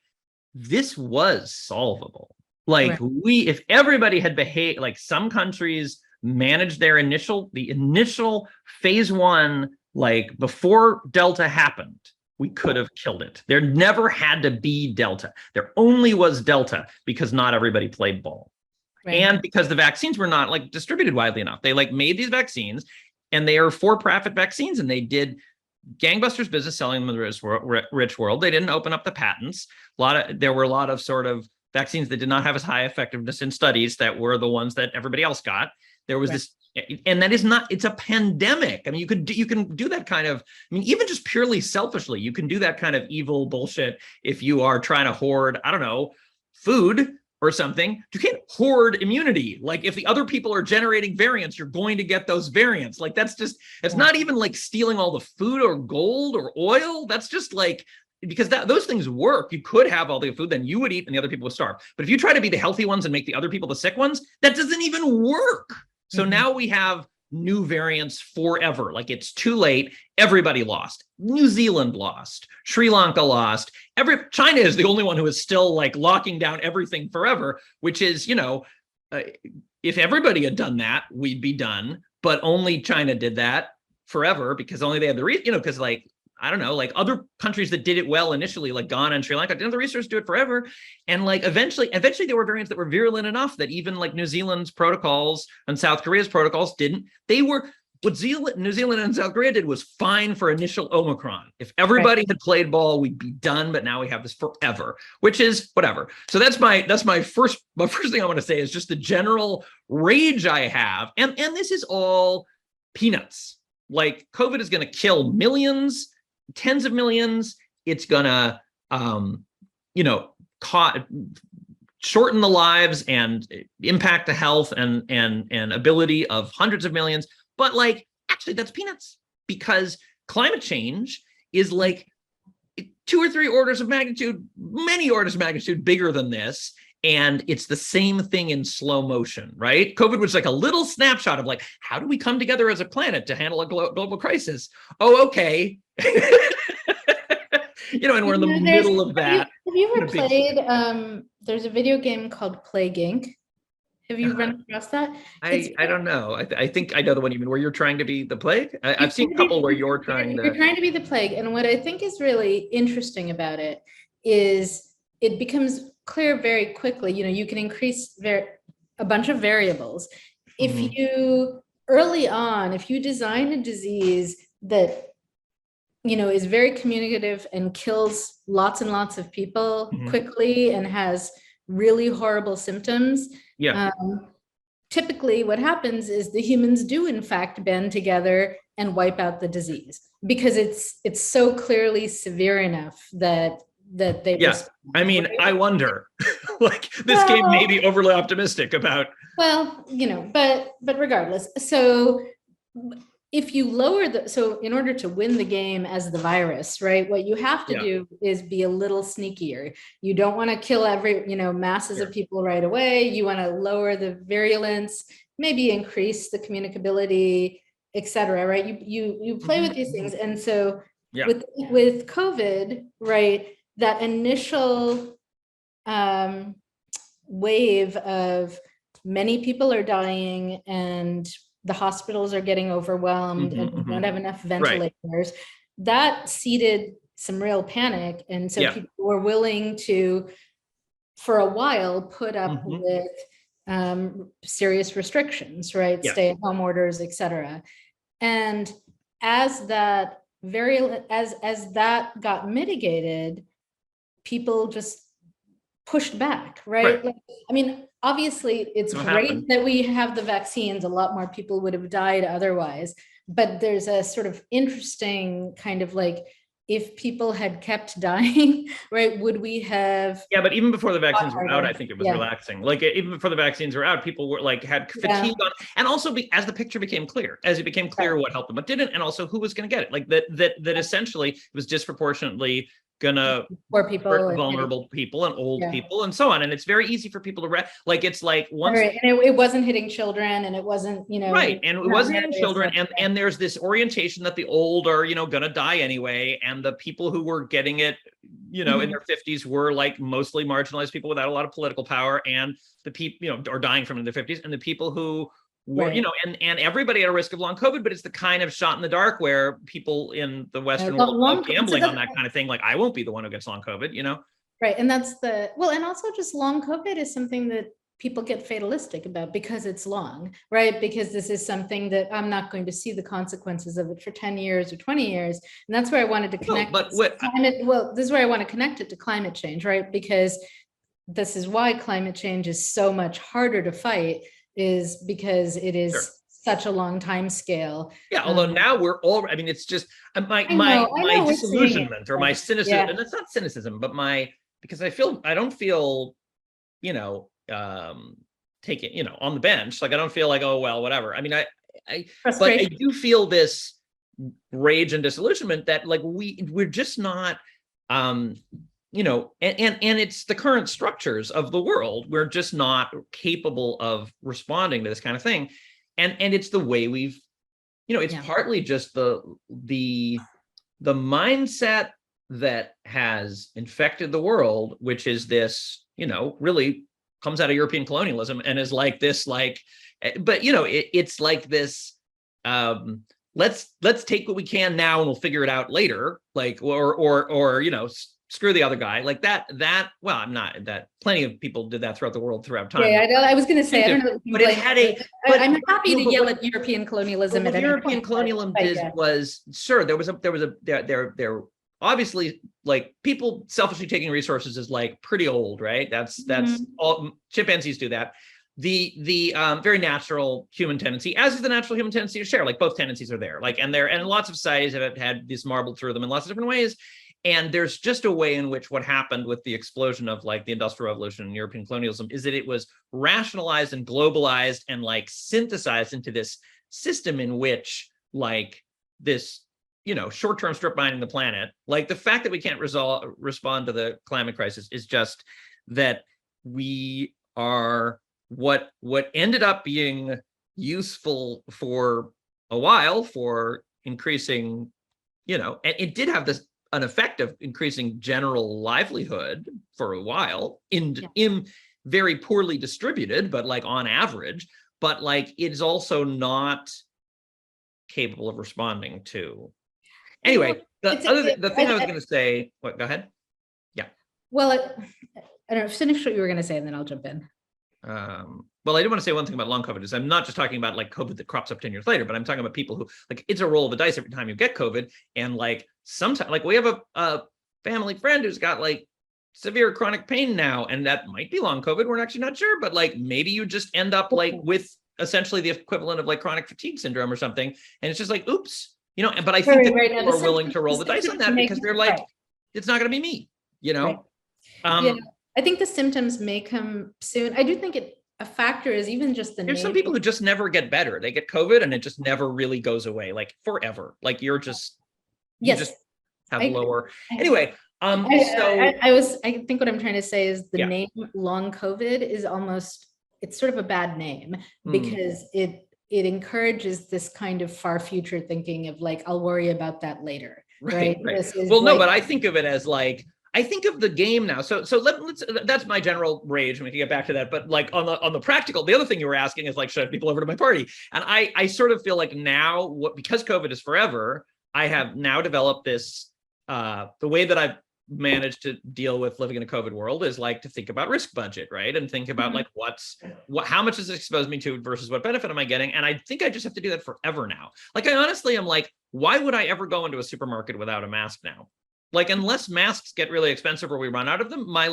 this was solvable. Like, Right. if everybody had behaved, like some countries managed the initial phase one, like before Delta happened, we could have killed it. There never had to be Delta. There only was Delta because not everybody played ball. Right. And because the vaccines were not like distributed widely enough. They like made these vaccines, and they are for-profit vaccines, and they did gangbusters business selling them in the rich world. They didn't open up the patents. There were a lot of sort of vaccines that did not have as high effectiveness in studies that were the ones that everybody else got. There was this, and that is not, it's a pandemic. I mean, you can do that kind of, I mean, even just purely selfishly, you can do that kind of evil bullshit if you are trying to hoard, I don't know, food or something. You can't hoard immunity. Like, if the other people are generating variants, you're going to get those variants. Like, that's just, it's not even like stealing all the food or gold or oil. That's just like, because those things work. You could have all the food, then you would eat and the other people would starve. But if you try to be the healthy ones and make the other people the sick ones, that doesn't even work. So now we have new variants forever. Like, it's too late. Everybody lost. New Zealand lost. Sri Lanka lost. China is the only one who is still like locking down everything forever, which is, if everybody had done that, we'd be done. But only China did that forever, because only they had the reason, because like, I don't know, like other countries that did it well initially, like Ghana and Sri Lanka, didn't the researchers do it forever? And like eventually there were variants that were virulent enough that even like New Zealand's protocols and South Korea's protocols didn't. What New Zealand and South Korea did was fine for initial Omicron. If everybody had played ball, we'd be done. But now we have this forever, which is whatever. So that's my first thing I want to say is just the general rage I have, and this is all peanuts. Like, COVID is going to kill millions, tens of millions. It's going to, shorten the lives and impact the health and ability of hundreds of millions. But like, actually, that's peanuts, because climate change is like 2 or 3 orders of magnitude, many orders of magnitude bigger than this. And it's the same thing in slow motion, right? COVID was like a little snapshot of like, how do we come together as a planet to handle a global crisis? Oh, okay. And we're in the middle of that. Have you ever played, there's a video game called Plague Inc. Have you run across that? I don't know. I think I know the one you mean, where you're trying to be the plague. I've seen a couple where you're trying to be the plague. And what I think is really interesting about it is it becomes clear very quickly. You can increase a bunch of variables. If you early on, if you design a disease that is very communicative and kills lots and lots of people quickly and has really horrible symptoms. Typically what happens is the humans do in fact band together and wipe out the disease, because it's so clearly severe enough that they I mean, I wonder, like, this game may be overly optimistic about, but regardless. So if you lower so in order to win the game as the virus, right, what you have to do is be a little sneakier. You don't want to kill masses of people right away. You want to lower the virulence, maybe increase the communicability, et cetera, right? You play with these things. And so Yeah. with COVID, right, that initial wave of many people are dying and the hospitals are getting overwhelmed and we don't have enough ventilators, that seeded some real panic. And so people were willing to, for a while, put up with serious restrictions, right? Stay-at-home orders, et cetera. And as that got mitigated, people just pushed back, right? Like, I mean, obviously, it's great that we have the vaccines. A lot more people would have died otherwise. But there's a sort of interesting kind of like, if people had kept dying, right, would we have? Yeah, but even before the vaccines were out, I think it was relaxing. Like even before the vaccines were out, people were like had fatigue on, and also as the picture became clear, as it became clear what helped them, what didn't, and also who was going to get it. Like that essentially it was disproportionately gonna poor people, vulnerable people and old people and so on. And it's very easy for people to like it's like once and it wasn't hitting children, and it wasn't, you know, and it wasn't hitting children, and there's this orientation that the old are, you know, gonna die anyway, and the people who were getting it, you know, in their 50s were like mostly marginalized people without a lot of political power, and the people, you know, are dying from in their 50s, and the people who were, you know, and everybody at a risk of long COVID, but it's the kind of shot in the dark where people in the Western world love gambling on that kind of thing. Like, I won't be the one who gets long COVID, you know? Right. And that's and also just long COVID is something that people get fatalistic about because it's long, right? Because this is something that I'm not going to see the consequences of it for 10 years or 20 years. And that's where I wanted to connect. This is where I want to connect it to climate change, right? Because this is why climate change is so much harder to fight, is because it is such a long time scale. Yeah, although now we're all, I mean, it's just my disillusionment or my cynicism, and it's not cynicism, but because I don't feel, you know, taking, you know, on the bench. Like, I don't feel like, oh, well, whatever. I mean, but I do feel this rage and disillusionment that like we're just not, you know, and it's the current structures of the world. We're just not capable of responding to this kind of thing. And it's the way we've, you know, it's partly just the mindset that has infected the world, which is this, you know, really comes out of European colonialism and is like this, like, but you know, it's like this, let's take what we can now and we'll figure it out later, like, or you know, screw the other guy, like that. Well, I'm not that. Plenty of people did that throughout the world throughout time. Yeah, I was going to say, I don't know, but it had a. But, I'm happy to yell at European colonialism. What European colonialism was sure there obviously, like, people selfishly taking resources is like pretty old, right? That's all chimpanzees do that. The very natural human tendency, as is the natural human tendency to share. Like, both tendencies are there. Like, and lots of societies have had this marbled through them in lots of different ways. And there's just a way in which what happened with the explosion of like the Industrial Revolution and European colonialism is that it was rationalized and globalized and like synthesized into this system in which like this, you know, short-term strip mining the planet. Like, the fact that we can't respond to the climate crisis is just that we are what ended up being useful for a while for increasing, you know, and it did have an effect of increasing general livelihood for a while in very poorly distributed, but like on average, but like it is also not capable of responding to. Anyway, the thing I was going to say, what, go ahead. Yeah. Well, I don't know, finish what you were going to say and then I'll jump in. Well, I do want to say one thing about long COVID is I'm not just talking about like COVID that crops up 10 years later, but I'm talking about people who, like, it's a roll of the dice every time you get COVID. And like sometimes, like, we have a family friend who's got like severe chronic pain now, and that might be long COVID. We're actually not sure, but like maybe you just end up like with essentially the equivalent of like chronic fatigue syndrome or something. And it's just like, oops, you know, but I think that people are willing to roll the dice on that because they're like, it's not going to be me, you know? I think the symptoms may come soon. I do think a factor is even just the There's some people who just never get better. They get COVID and it just never really goes away, like forever. Like you just have lower. Anyway, I think what I'm trying to say is the name long COVID is almost, it's sort of a bad name because it it encourages this kind of far future thinking of like, I'll worry about that later. Right. This is well, no, like, but I think of it as like, I think of the game now. So let's that's my general rage. We can get back to that. But like on the practical, the other thing you were asking is like, should I have people over to my party? And I sort of feel like now, because COVID is forever, I have now developed this the way that I've managed to deal with living in a COVID world is like to think about risk budget, right? And think about like how much does it expose me to versus what benefit am I getting? And I think I just have to do that forever now. Like I honestly am like, why would I ever go into a supermarket without a mask now? Like unless masks get really expensive or we run out of them, my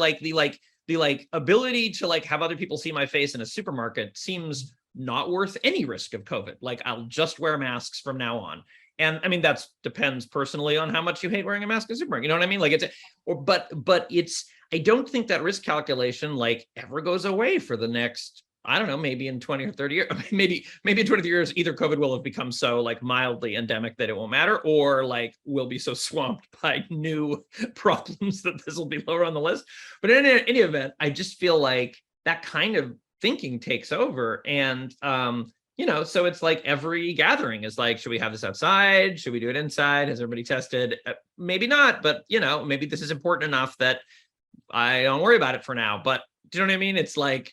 the ability to like have other people see my face in a supermarket seems not worth any risk of COVID. Like I'll just wear masks from now on. And I mean, that depends personally on how much you hate wearing a mask in a supermarket. You know what I mean? Like but it's, I don't think that risk calculation like ever goes away for the next, I don't know, maybe in 20 or 30 years, maybe in 20 years, either COVID will have become so like mildly endemic that it won't matter, or like we'll be so swamped by new problems that this will be lower on the list. But in any event, I just feel like that kind of thinking takes over. And, so it's like every gathering is like, should we have this outside? Should we do it inside? Has everybody tested? Maybe not, but maybe this is important enough that I don't worry about it for now. But do you know what I mean? It's like,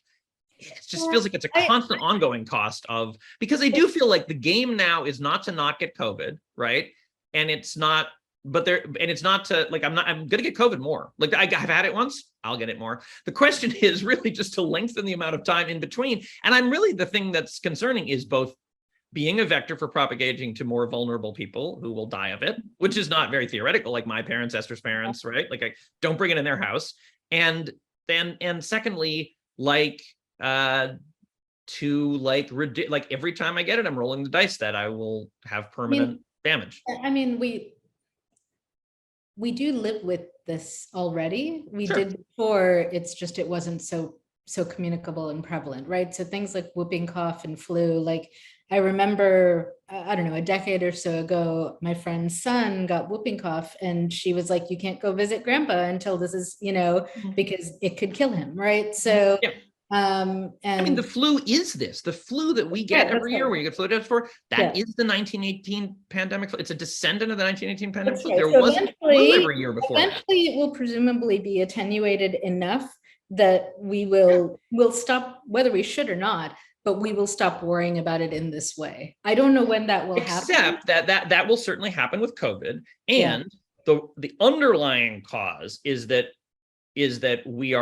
it just feels like it's a constant ongoing cost of, because I do feel like the game now is not to not get COVID, right? And it's not, it's not to like, I'm going to get COVID more. Like I've had it once, I'll get it more. The question is really just to lengthen the amount of time in between. And I'm really, the thing that's concerning is both being a vector for propagating to more vulnerable people who will die of it, which is not very theoretical, like my parents, Esther's parents, right? Like I don't bring it in their house. And secondly, like, to like every time I get it, I'm rolling the dice that I will have permanent damage. I mean, we do live with this already. We did before. It's just it wasn't so communicable and prevalent, right? So things like whooping cough and flu. Like I remember, I don't know, a decade or so ago, my friend's son got whooping cough, and she was like, "You can't go visit grandpa until this is, because it could kill him," right? So. Yeah. And I mean, the flu is the flu that we get every year, where you get flu deaths for, that is the 1918 pandemic. It's a descendant of the 1918 pandemic flu. There wasn't flu every year before. Eventually, it will presumably be attenuated enough that we will stop, whether we should or not, but we will stop worrying about it in this way. I don't know when that will happen. Except that will certainly happen with COVID. And the underlying cause is that we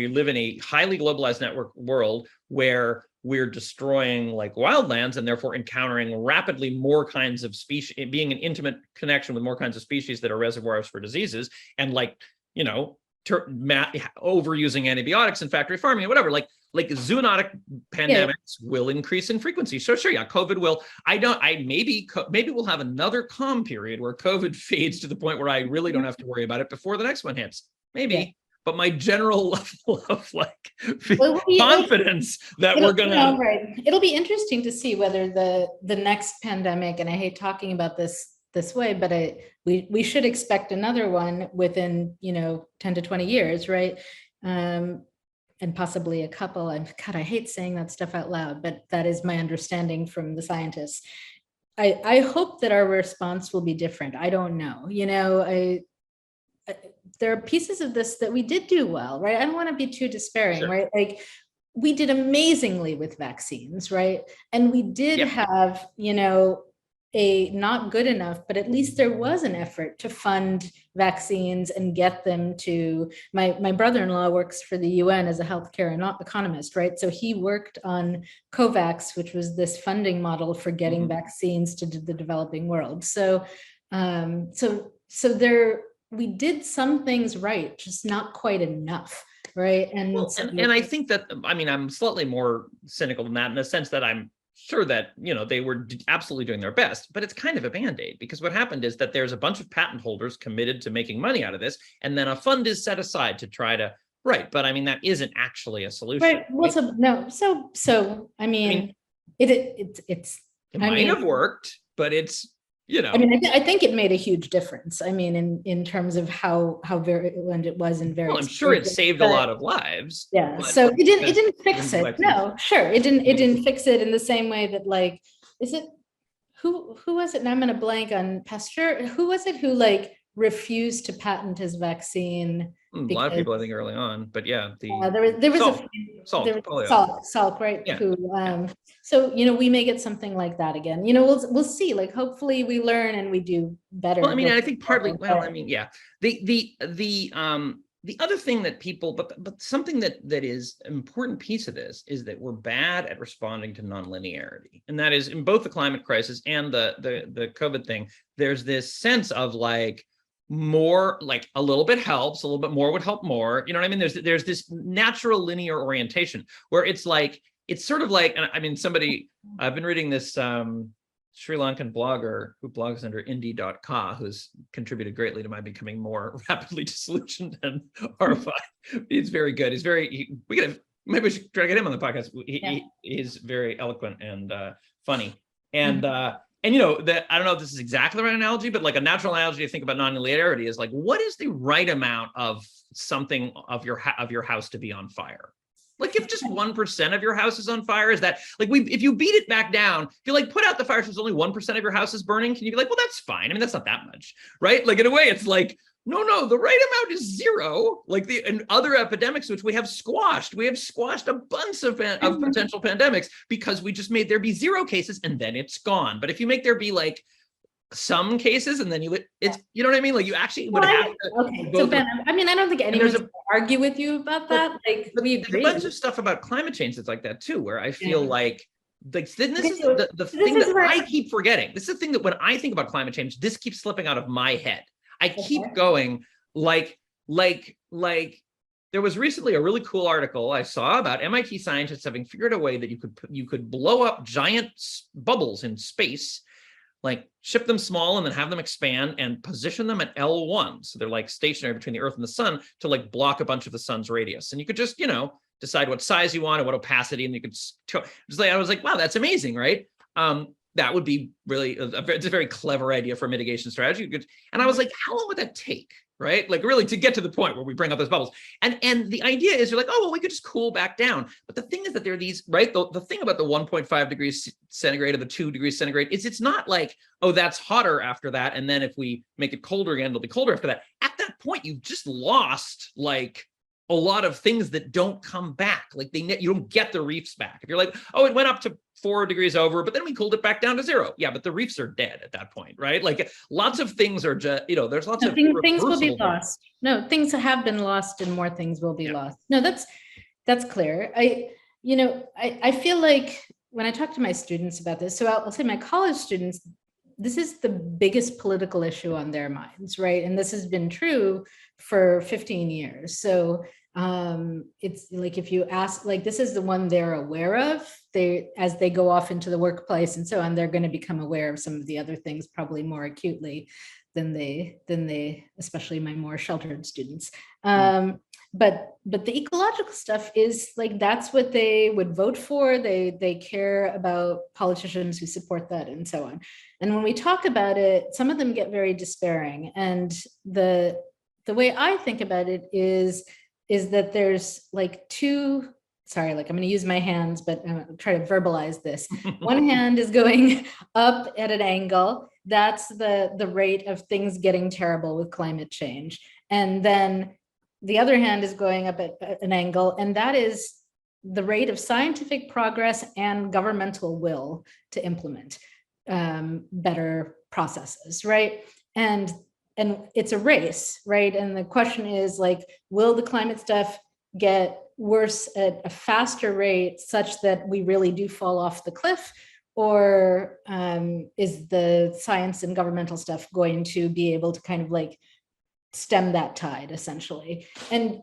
live in a highly globalized network world where we're destroying like wildlands and therefore encountering rapidly more kinds of species, being in intimate connection with more kinds of species that are reservoirs for diseases, and like, overusing antibiotics in factory farming and whatever, like zoonotic pandemics will increase in frequency. So sure, COVID will. Maybe we'll have another calm period where COVID fades to the point where I really don't have to worry about it before the next one hits. Maybe. Yeah. But my general level of confidence that we're gonna. Right. It'll be interesting to see whether the next pandemic, and I hate talking about this way, but we should expect another one within 10 to 20 years, right? And possibly a couple. I hate saying that stuff out loud, but that is my understanding from the scientists. I hope that our response will be different. I don't know. There are pieces of this that we did do well, right? I don't want to be too despairing, right? Like we did amazingly with vaccines, right? And we did have, a not good enough, but at least there was an effort to fund vaccines and get them to, my brother-in-law works for the UN as a healthcare economist, right? So he worked on COVAX, which was this funding model for getting vaccines to the developing world. So, we did some things right, just not quite enough, right? And I think that, I'm slightly more cynical than that, in the sense that I'm sure that, they were absolutely doing their best, but it's kind of a Band-Aid, because what happened is that there's a bunch of patent holders committed to making money out of this, and then a fund is set aside to try to, right, but that isn't actually a solution. Right, well, it might have worked, but it's, I mean, I think it made a huge difference. I mean, in terms of how virulent it was in various. Well, I'm sure it places, saved a lot of lives. Yeah. but So it didn't fix didn't it. vaccines. No, sure. It didn't fix it in the same way that, like, is it who was it? Now I'm gonna blank on Pasteur. Who was it who like refused to patent his vaccine? A lot of people, I think, early on, but yeah, there was Salk, right? Yeah. Who so we may get something like that again. We'll see. Like, hopefully we learn and we do better. Well, I mean, I think partly, well, I mean, yeah. The other thing that people, but something that is an important piece of this is that we're bad at responding to nonlinearity. And that is in both the climate crisis and the COVID thing, there's this sense of like, more, like a little bit helps, a little bit more would help more. You know what I mean? There's this natural linear orientation where it's like, it's sort of like, and I mean, I've been reading this Sri Lankan blogger who blogs under indie.ca, who's contributed greatly to my becoming more rapidly disillusioned and horrified. He's very good. Maybe we should try to get him on the podcast. He's very eloquent and funny. And that, I don't know if this is exactly the right analogy, but like a natural analogy to think about nonlinearity is like, what is the right amount of something of your house to be on fire? Like, if just 1% of your house is on fire, is that like, if you beat it back down, if you like put out the fire so it's only 1% of your house is burning, can you be like, well, that's fine. I mean, that's not that much, right? Like, in a way, it's like, no, the right amount is zero. Like and other epidemics, which we have squashed a bunch of potential pandemics because we just made there be 0 cases and then it's gone. But if you make there be like some cases and then it's, you know what I mean? Like, you actually would have to. Okay, so Ben, I mean, I don't think anyone's going to argue with you about that. Like, we agree. There's a bunch of stuff about climate change that's like that too, where I feel like this is the thing that I keep forgetting. This is the thing that when I think about climate change, this keeps slipping out of my head. I keep going like there was recently a really cool article I saw about MIT scientists having figured a way that you could blow up giant bubbles in space, like ship them small and then have them expand and position them at L1. So they're like stationary between the Earth and the sun to like block a bunch of the sun's radius. And you could just, decide what size you want and what opacity, and you could I was like, wow, that's amazing, right? That would be really, it's a very clever idea for a mitigation strategy. And I was like, how long would that take, right? Like, really, to get to the point where we bring up those bubbles. And the idea is, you're like, oh, well, we could just cool back down. But the thing is that there are these, right? The thing about the 1.5 degrees centigrade or the 2 degrees centigrade is it's not like, oh, that's hotter after that. And then if we make it colder again, it'll be colder after that. At that point, you've just lost like a lot of things that don't come back. Like you don't get the reefs back. If you're like, oh, it went up to 4 degrees over, but then we cooled it back down to 0. Yeah, but the reefs are dead at that point, right? Like, lots of things are just, there's lots of things will be lost. No, things have been lost and more things will be lost. No, that's clear. I feel like when I talk to my students about this, so I'll say my college students, this is the biggest political issue on their minds, right? And this has been true for 15 years. So it's like, if you ask, like, this is the one they're aware of, as they go off into the workplace and so on, they're going to become aware of some of the other things probably more acutely than they, especially my more sheltered students. But the ecological stuff is like, that's what they would vote for. They care about politicians who support that and so on. And when we talk about it, some of them get very despairing. And the way I think about it is that there's like I'm going to use my hands, but I'm going to try to verbalize this. One hand is going up at an angle. That's the rate of things getting terrible with climate change. And then the other hand is going up at an angle, and that is the rate of scientific progress and governmental will to implement better processes, right? And it's a race, right? And the question is, like, will the climate stuff get worse at a faster rate such that we really do fall off the cliff? Or is the science and governmental stuff going to be able to kind of like stem that tide, essentially? And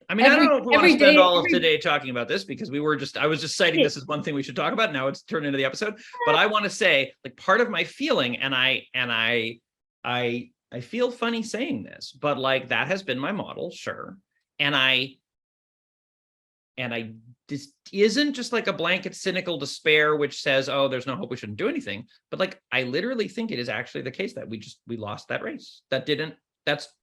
I mean, I don't know if we want to spend all of today talking about this, because I was just citing this as one thing we should talk about. Now it's turned into the episode. But I want to say, like, part of my feeling, and I feel funny saying this, but like, that has been my model, sure. And I this isn't just like a blanket cynical despair, which says, oh, there's no hope, we shouldn't do anything. But like, I literally think it is actually the case that we lost that race. It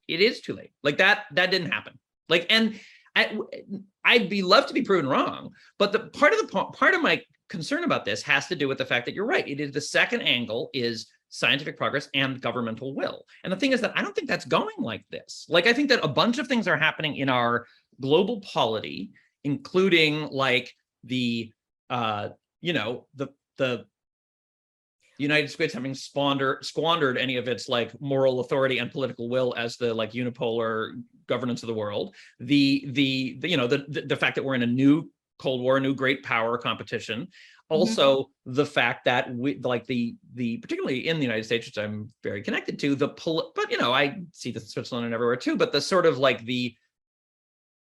is too late. Like that didn't happen. Like, and I'd love to be proven wrong, but the part of my concern about this has to do with the fact that you're right. It is the second angle is scientific progress and governmental will. And the thing is that I don't think that's going like this. Like, I think that a bunch of things are happening in our global polity, including like the United States having squandered any of its like moral authority and political will as the like unipolar governance of the world. The fact that we're in a new Cold War, a new great power competition. Also, the fact that we like the particularly in the United States, which I'm very connected to, but I see the Switzerland and everywhere too. But the sort of like the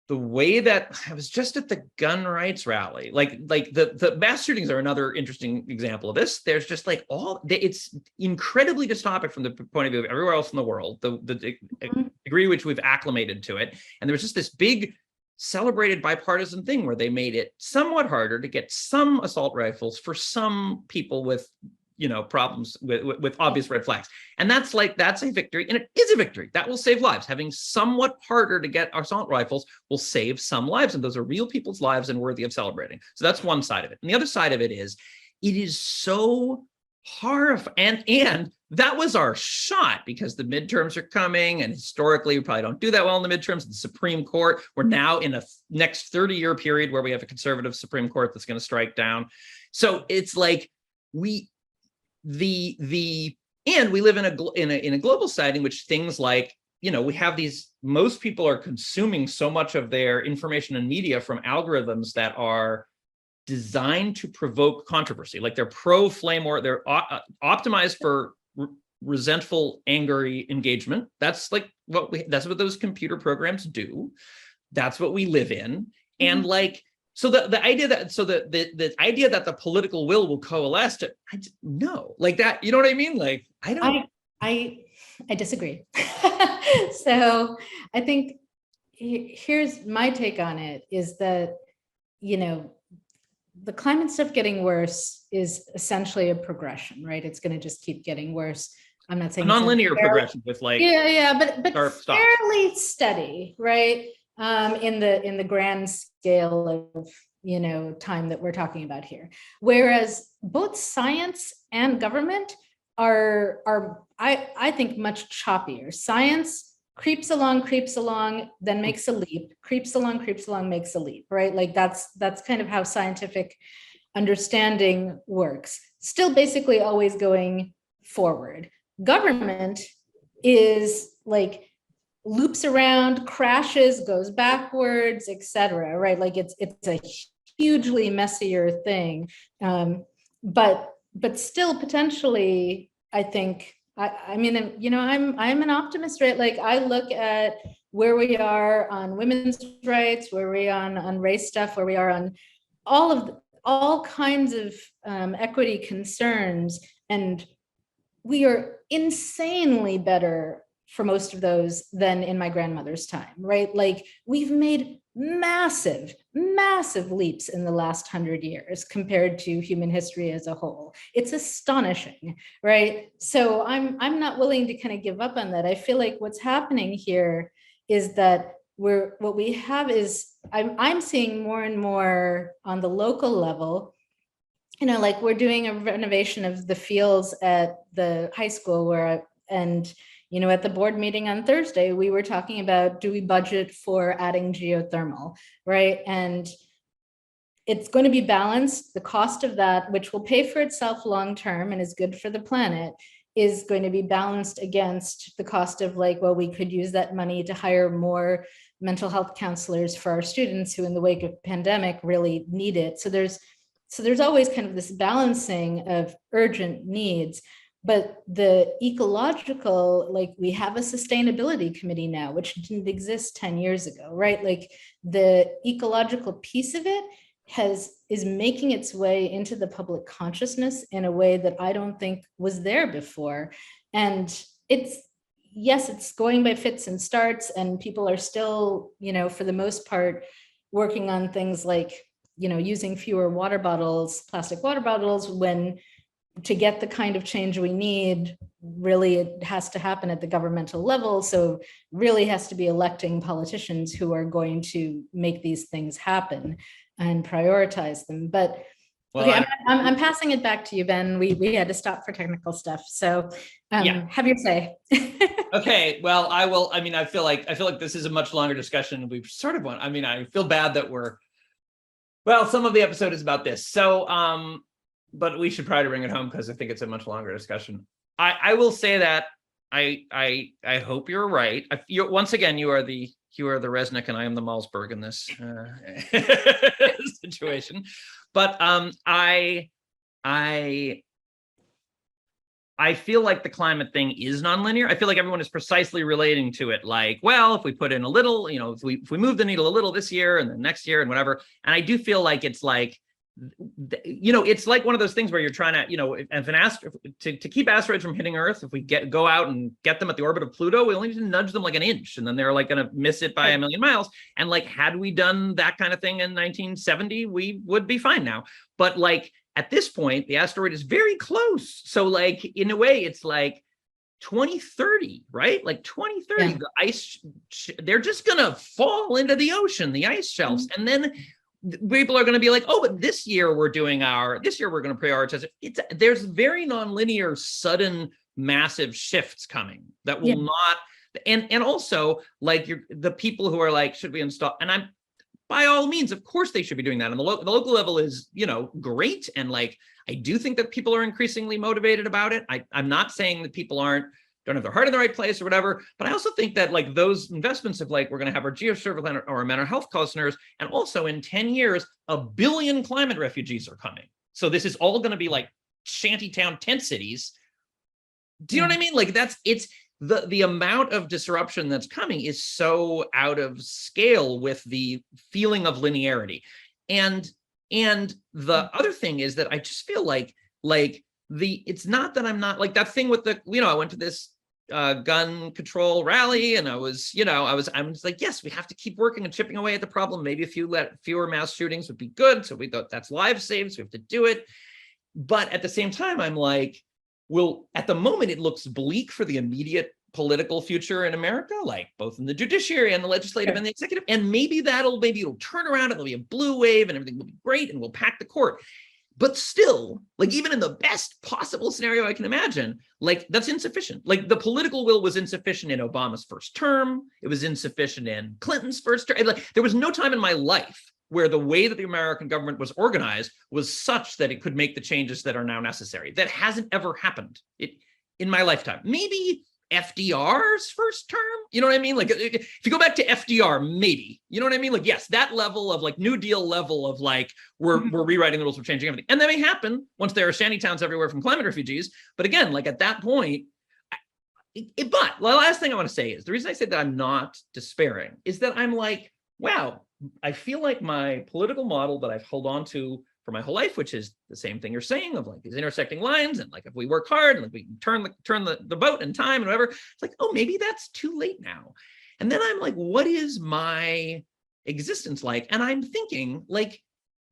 way that I was just at the gun rights rally, like the mass shootings are another interesting example of this. There's just like it's incredibly dystopic from the point of view of everywhere else in the world, the degree to which we've acclimated to it. And there was just this big celebrated bipartisan thing where they made it somewhat harder to get some assault rifles for some people with problems with obvious red flags. And that's a victory, and it is a victory that will save lives. Having somewhat harder to get assault rifles will save some lives, and those are real people's lives and worthy of celebrating. So that's one side of it. And the other side of it is so horrifying, and that was our shot because the midterms are coming, and historically we probably don't do that well in the midterms. The Supreme Court, we're now in a next 30-year period where we have a conservative Supreme Court that's going to strike down. So it's like we live in a global society in which things like, we have most people are consuming so much of their information and media from algorithms that are designed to provoke controversy. Like they're pro-flame war, they're optimized for resentful, angry engagement. That's like that's what those computer programs do. That's what we live in. And like, so the idea that the idea that the political will coalesce to, no, like that, you know what I mean? Like, I disagree. So I think here's my take on it is that, the climate stuff getting worse is essentially a progression, right? It's going to just keep getting worse. I'm not saying a nonlinear progression with like but fairly steady, right? In the grand scale of time that we're talking about here. Whereas both science and government are I think much choppier. Science creeps along, then makes a leap, creeps along, makes a leap, right? Like that's kind of how scientific understanding works. Still basically always going forward. Government is like loops around, crashes, goes backwards, etc. Right? Like it's a hugely messier thing, but still potentially, I think. I mean, I'm an optimist, right? Like I look at where we are on women's rights, where we are on race stuff, where we are on all kinds of equity concerns, and we are insanely better for most of those than in my grandmother's time, right? Like we've made massive leaps in the last 100 years compared to human history as a whole. It's astonishing, right? So I'm not willing to kind of give up on that. I feel like what's happening here is that what we have is I'm seeing more and more on the local level. Like we're doing a renovation of the fields at the high school at the board meeting on Thursday, we were talking about, do we budget for adding geothermal, right? And it's going to be balanced. The cost of that, which will pay for itself long-term and is good for the planet, is going to be balanced against the cost of we could use that money to hire more mental health counselors for our students who in the wake of pandemic really need it. So there's always kind of this balancing of urgent needs. But the ecological, we have a sustainability committee now, which didn't exist 10 years ago, right? Like the ecological piece of it is making its way into the public consciousness in a way that I don't think was there before. And it's going by fits and starts, and people are still, for the most part, working on things like using fewer water bottles, plastic water bottles, when to get the kind of change we need, really it has to happen at the governmental level. So really has to be electing politicians who are going to make these things happen and prioritize them. But Well, okay, I'm passing it back to you, Ben. We had to stop for technical stuff. So have your say. Okay, well, I will. I mean, I feel like this is a much longer discussion. We've sort of won. I mean, I feel bad that some of the episode is about this. So, but we should probably bring it home because I think it's a much longer discussion. I will say that I hope you're right. Once again, you are the Resnick and I am the Malzberg in this situation. But I feel like the climate thing is nonlinear. I feel like everyone is precisely relating to it. Like, well, if we put in a little, if we move the needle a little this year and then next year and whatever. And I do feel like it's like, it's like one of those things where you're trying to, to keep asteroids from hitting Earth, if we go out and get them at the orbit of Pluto, we only need to nudge them like an inch, and then they're like going to miss it by a million miles. And like, had we done that kind of thing in 1970, we would be fine now. But like at this point, the asteroid is very close. So like in a way, it's like 2030, right? Like 2030, the ice, they're just going to fall into the ocean, the ice shelves, and then people are going to be like, oh, but this year we're going to prioritize it. There's very nonlinear, sudden, massive shifts coming that will not, and also like the people who are like, should we install? And I'm, by all means, of course they should be doing that. And the local level is, great. And like, I do think that people are increasingly motivated about it. I'm not saying that people don't have their heart in the right place or whatever, but I also think that like those investments of like, we're going to have our geosurveillance or our mental health clusters, and also in 10 years, 1 billion climate refugees are coming. So this is all going to be like shantytown tent cities. Do you know what I mean? Like it's the amount of disruption that's coming is so out of scale with the feeling of linearity. And the other thing is that I just feel like it's not that I'm not like that thing with the, I went to this gun control rally, and I was like, yes, we have to keep working and chipping away at the problem. Maybe fewer mass shootings would be good. So we thought that's lives saved, so we have to do it. But at the same time, I'm like, well, at the moment, it looks bleak for the immediate political future in America, like both in the judiciary and the legislative and the executive. And maybe it'll turn around and there'll be a blue wave and everything will be great and we'll pack the court. But still, like even in the best possible scenario I can imagine, like that's insufficient. Like the political will was insufficient in Obama's first term. It was insufficient in Clinton's first term. Like there was no time in my life where the way that the American government was organized was such that it could make the changes that are now necessary. That hasn't ever happened in my lifetime. Maybe FDR's first term, you know what I mean? Like if you go back to FDR, maybe, you know what I mean? Like, yes, that level of like New Deal level of like, we're rewriting the rules, we're changing everything. And that may happen once there are shanty towns everywhere from climate refugees. But again, like at that point, but the last thing I want to say is the reason I say that I'm not despairing is that I'm like, wow, I feel like my political model that I've held on to for my whole life, which is the same thing you're saying of like these intersecting lines, and like if we work hard and like we can turn the boat in time and whatever, it's like, oh, maybe that's too late now. And then I'm like, what is my existence like? And I'm thinking like,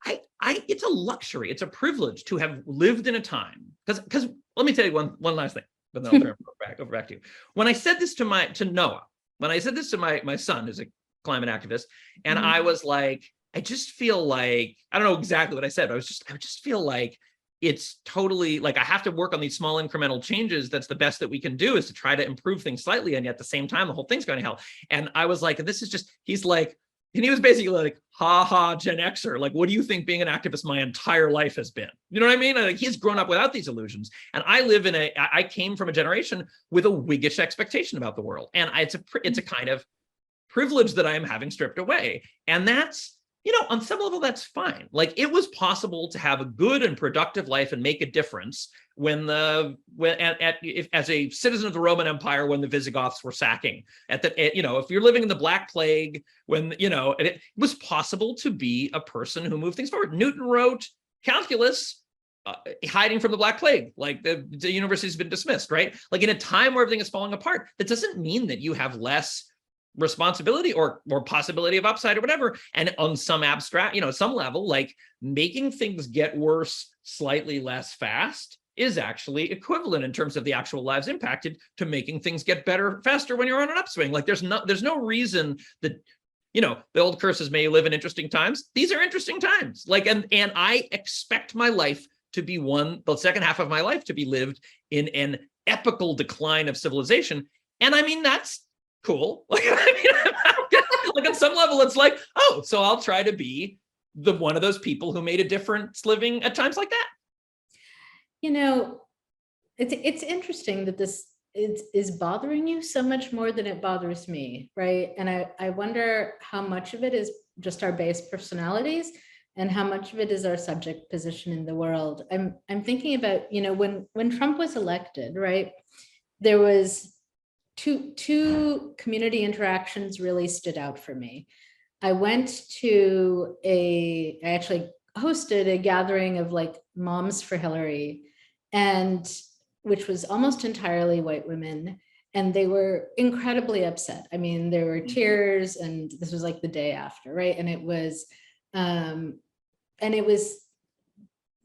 it's a luxury, it's a privilege to have lived in a time, because let me tell you one last thing, but then I'll turn it back to you. When I said this to Noah, when I said this to my son, who's a climate activist, and I was like, I just feel like, I don't know exactly what I said, but I just feel like it's totally like I have to work on these small incremental changes. That's the best that we can do, is to try to improve things slightly. And yet at the same time, the whole thing's going to hell. And I was like, this is just, he's like, and he was basically like, ha ha, Gen Xer. Like, what do you think being an activist my entire life has been? You know what I mean? Like, he's grown up without these illusions. And I came from a generation with a Whiggish expectation about the world. And it's a kind of privilege that I am having stripped away. And that's, on some level, that's fine. Like it was possible to have a good and productive life and make a difference as a citizen of the Roman Empire, when the Visigoths were sacking if you're living in the Black Plague, it was possible to be a person who moved things forward. Newton wrote calculus, hiding from the Black Plague, like the university's been dismissed, right? Like in a time where everything is falling apart, that doesn't mean that you have less responsibility or possibility of upside or whatever. And on some abstract, some level, like making things get worse slightly less fast is actually equivalent in terms of the actual lives impacted to making things get better faster when you're on an upswing. Like there's no reason that, the old curses, may you live in interesting times. These are interesting times. Like, and I expect my life to be the second half of my life to be lived in an epical decline of civilization. And I mean, that's cool. Like, like on some level, it's like, oh, so I'll try to be one of those people who made a difference living at times like that. It's interesting that this is bothering you so much more than it bothers me, right? And I wonder how much of it is just our base personalities and how much of it is our subject position in the world. I'm thinking about, when Trump was elected, right? There was two community interactions really stood out for me. I actually hosted a gathering of like moms for Hillary, and which was almost entirely white women. And they were incredibly upset. I mean, there were tears, and this was like the day after, right? And it was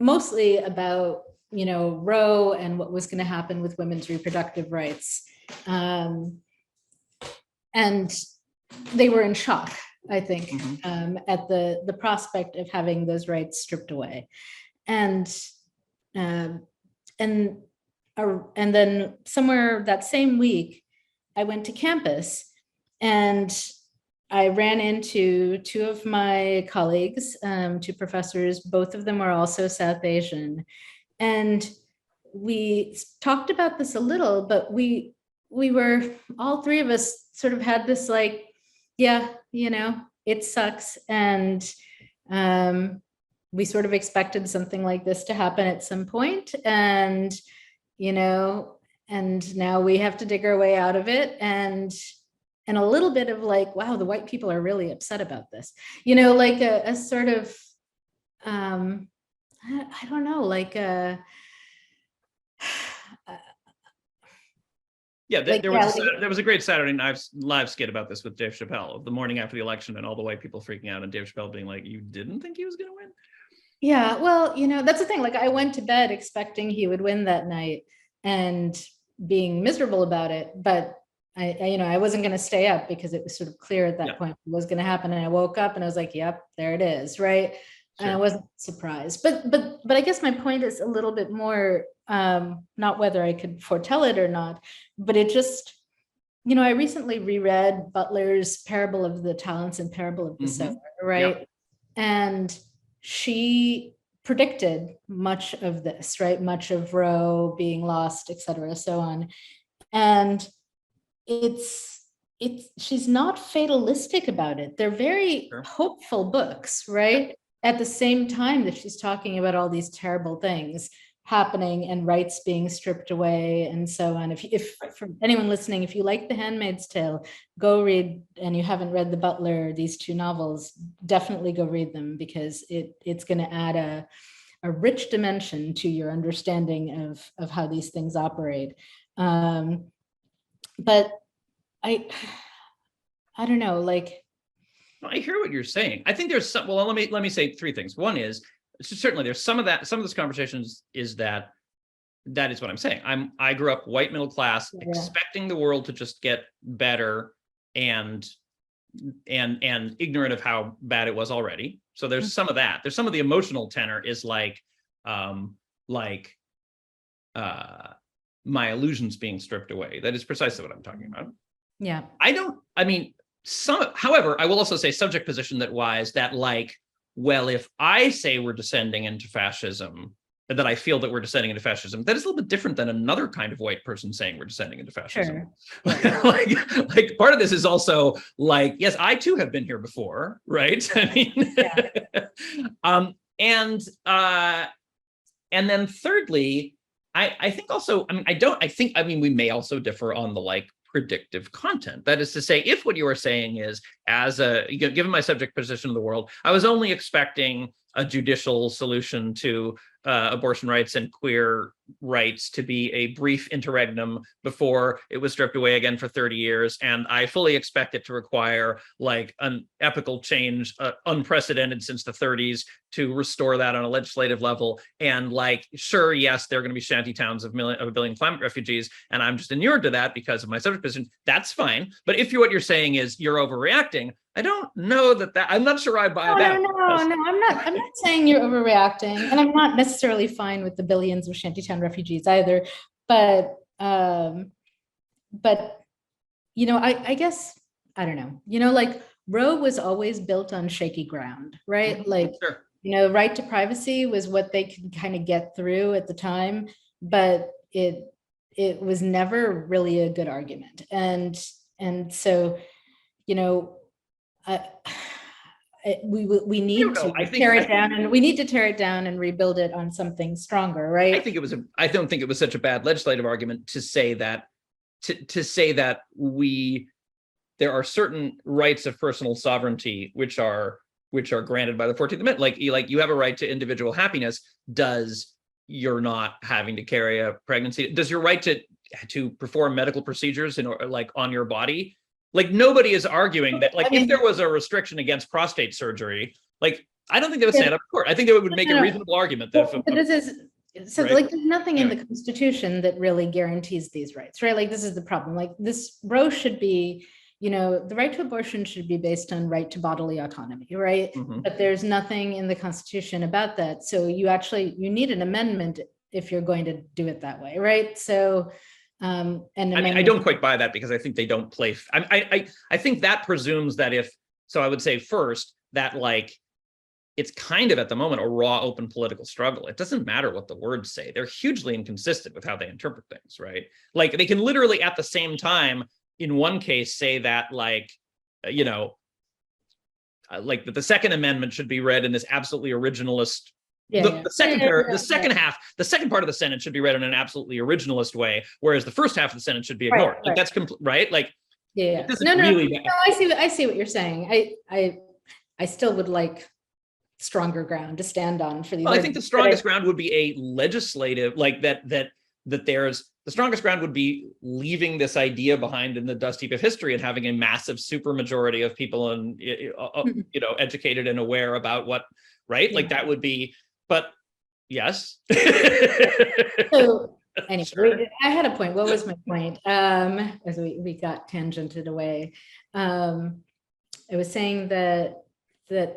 mostly about, Roe and what was going to happen with women's reproductive rights. And they were in shock, I think, at the prospect of having those rights stripped away. And then somewhere that same week, I went to campus and I ran into two of my colleagues, two professors. Both of them were also South Asian. And we talked about this a little, but we were, all three of us sort of had this like, yeah, it sucks. And we sort of expected something like this to happen at some point. And, and now we have to dig our way out of it. And a little bit of like, wow, the white people are really upset about this, like a sort of, I don't know, like a, yeah, there was a great Saturday Night Live skit about this with Dave Chappelle the morning after the election, and all the white people freaking out, and Dave Chappelle being like, "You didn't think he was going to win?" Yeah, well, that's the thing. Like, I went to bed expecting he would win that night and being miserable about it, but I wasn't going to stay up because it was sort of clear at that point what was going to happen. And I woke up and I was like, "Yep, there it is," right? Sure. And I wasn't surprised. But I guess my point is a little bit more, not whether I could foretell it or not, but it just, I recently reread Butler's Parable of the Talents and Parable of the Sower, right? Yep. And she predicted much of this, right? Much of Roe being lost, et cetera, so on. And she's not fatalistic about it. They're very hopeful books, right? At the same time that she's talking about all these terrible things happening and rights being stripped away and so on. If for anyone listening, if you like The Handmaid's Tale, go read, and you haven't read the Butler, these two novels, definitely go read them, because it's going to add a rich dimension to your understanding of how these things operate. But I don't know, like, I hear what you're saying. I think there's some, well, let me say three things. One is, certainly there's some of this conversation is that is what I'm saying. I grew up white middle class, expecting the world to just get better and ignorant of how bad it was already. So there's some of that. There's some of the emotional tenor is like my illusions being stripped away. That is precisely what I'm talking about. Yeah. However, I will also say subject position that like, well, if I say we're descending into fascism, that I feel that we're descending into fascism, that is a little bit different than another kind of white person saying we're descending into fascism. Sure. like part of this is also like, yes, I too have been here before, right? I mean, and then thirdly, I think also, we may also differ on the like predictive content. That is to say, if what you are saying is, given my subject position in the world, I was only expecting a judicial solution to abortion rights and queer rights to be a brief interregnum before it was stripped away again for 30 years. And I fully expect it to require like an epical change, unprecedented since the 30s, to restore that on a legislative level. And like, sure, yes, there are going to be shanty towns of a billion climate refugees, and I'm just inured to that because of my subject position. That's fine. But if what you're saying is you're overreacting, I don't know that I'm not sure I buy that. No, I'm not saying you're overreacting, and I'm not necessarily fine with the billions of shantytown refugees either. But you know, I guess, I don't know, you know, like Roe was always built on shaky ground, right? Like, sure. You know, right to privacy was what they could kind of get through at the time, but it was never really a good argument. And so, you know, we need to tear it down, and we need to tear it down and rebuild it on something stronger, right? I don't think it was such a bad legislative argument to say that there are certain rights of personal sovereignty which are granted by the 14th Amendment. Like you have a right to individual happiness. Does you're not having to carry a pregnancy? Does your right to perform medical procedures like on your body? Like nobody is arguing that. Like if there was a restriction against prostate surgery, like I don't think they would stand up in court. I think they would make a reasonable argument that. But this is so right? Like there's nothing in the Constitution that really guarantees these rights, right? Like this is the problem. Like this Roe should be, you know, the right to abortion should be based on right to bodily autonomy, right? Mm-hmm. But there's nothing in the Constitution about that. So you need an amendment if you're going to do it that way, right? So. And I don't quite buy that, because I think they don't play. I think that presumes that I would say first that like it's kind of at the moment a raw open political struggle. It doesn't matter what the words say. They're hugely inconsistent with how they interpret things, right? Like they can literally at the same time in one case say that like, you know, like that the Second Amendment should be read in this absolutely originalist. The second part of the sentence should be read in an absolutely originalist way, whereas the first half of the sentence should be ignored. Like that's right. Like no, I see what you're saying. I still would like stronger ground to stand on for these. Well, I think the strongest ground would be a legislative, like that there's the strongest ground would be leaving this idea behind in the dust heap of history and having a massive supermajority of people and you know, educated and aware about what, right? Like that would be. But yes. So anyway, sure. I had a point. What was my point? As we got tangented away. I was saying that I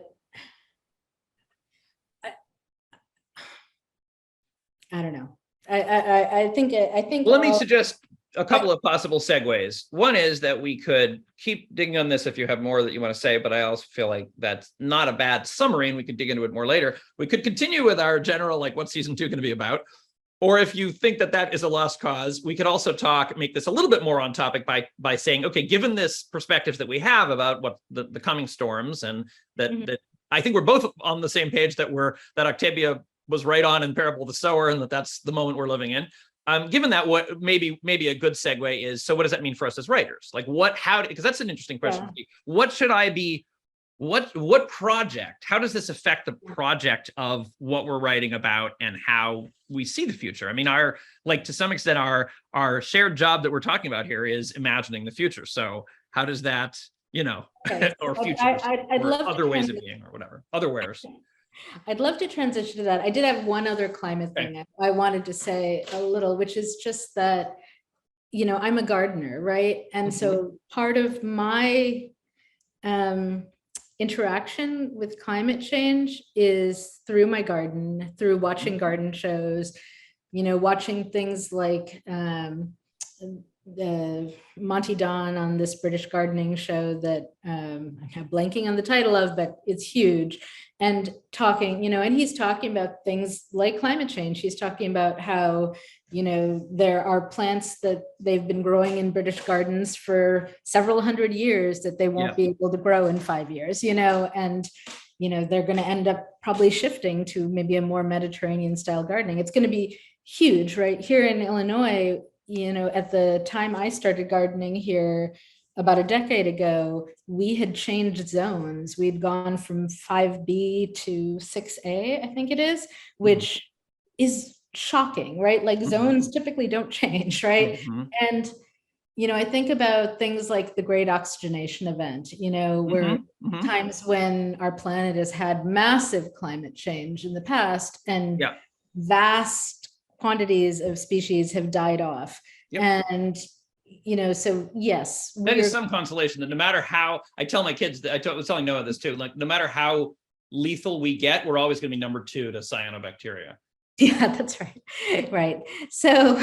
don't know. I think. Well, let me suggest a couple of possible segues. One is that we could keep digging on this if you have more that you want to say, but I also feel like that's not a bad summary and we could dig into it more later. We could continue with our general, like what's season 2 going to be about? Or if you think that is a lost cause, we could also make this a little bit more on topic by saying, okay, given this perspectives that we have about what the coming storms and that I think we're both on the same page that Octavia was right on in Parable of the Sower and that's the moment we're living in. Given that, what maybe a good segue is, so what does that mean for us as writers? Like because that's an interesting question. Yeah. What should I be, what project, how does this affect the project of what we're writing about and how we see the future? I mean, to some extent, our shared job that we're talking about here is imagining the future. So how does that, you know, or futures, I'd love other ways of being or whatever, other wares. Okay. I'd love to transition to that. I did have one other climate thing I wanted to say a little, which is just that, you know, I'm a gardener, right? And so part of my interaction with climate change is through my garden, through watching garden shows, you know, watching things like the Monty Don on this British gardening show that I'm blanking on the title of, but it's huge. And talking, you know, and he's talking about things like climate change. He's talking about how, you know, there are plants that they've been growing in British gardens for several hundred years that they won't be able to grow in 5 years, you know, and, you know, they're going to end up probably shifting to maybe a more Mediterranean style gardening. It's going to be huge, right? Here in Illinois, you know, at the time I started gardening here about a decade ago, we had changed zones. We'd gone from 5B to 6A, I think it is, which is shocking, right? Like zones typically don't change, right? And I think about things like the Great Oxygenation Event, where times when our planet has had massive climate change in the past and vast quantities of species have died off. And, so yes. That is some consolation that no matter how, I tell my kids, I was telling Noah this too, like no matter how lethal we get, we're always going to be number 2 to cyanobacteria. Yeah, that's right. Right. So,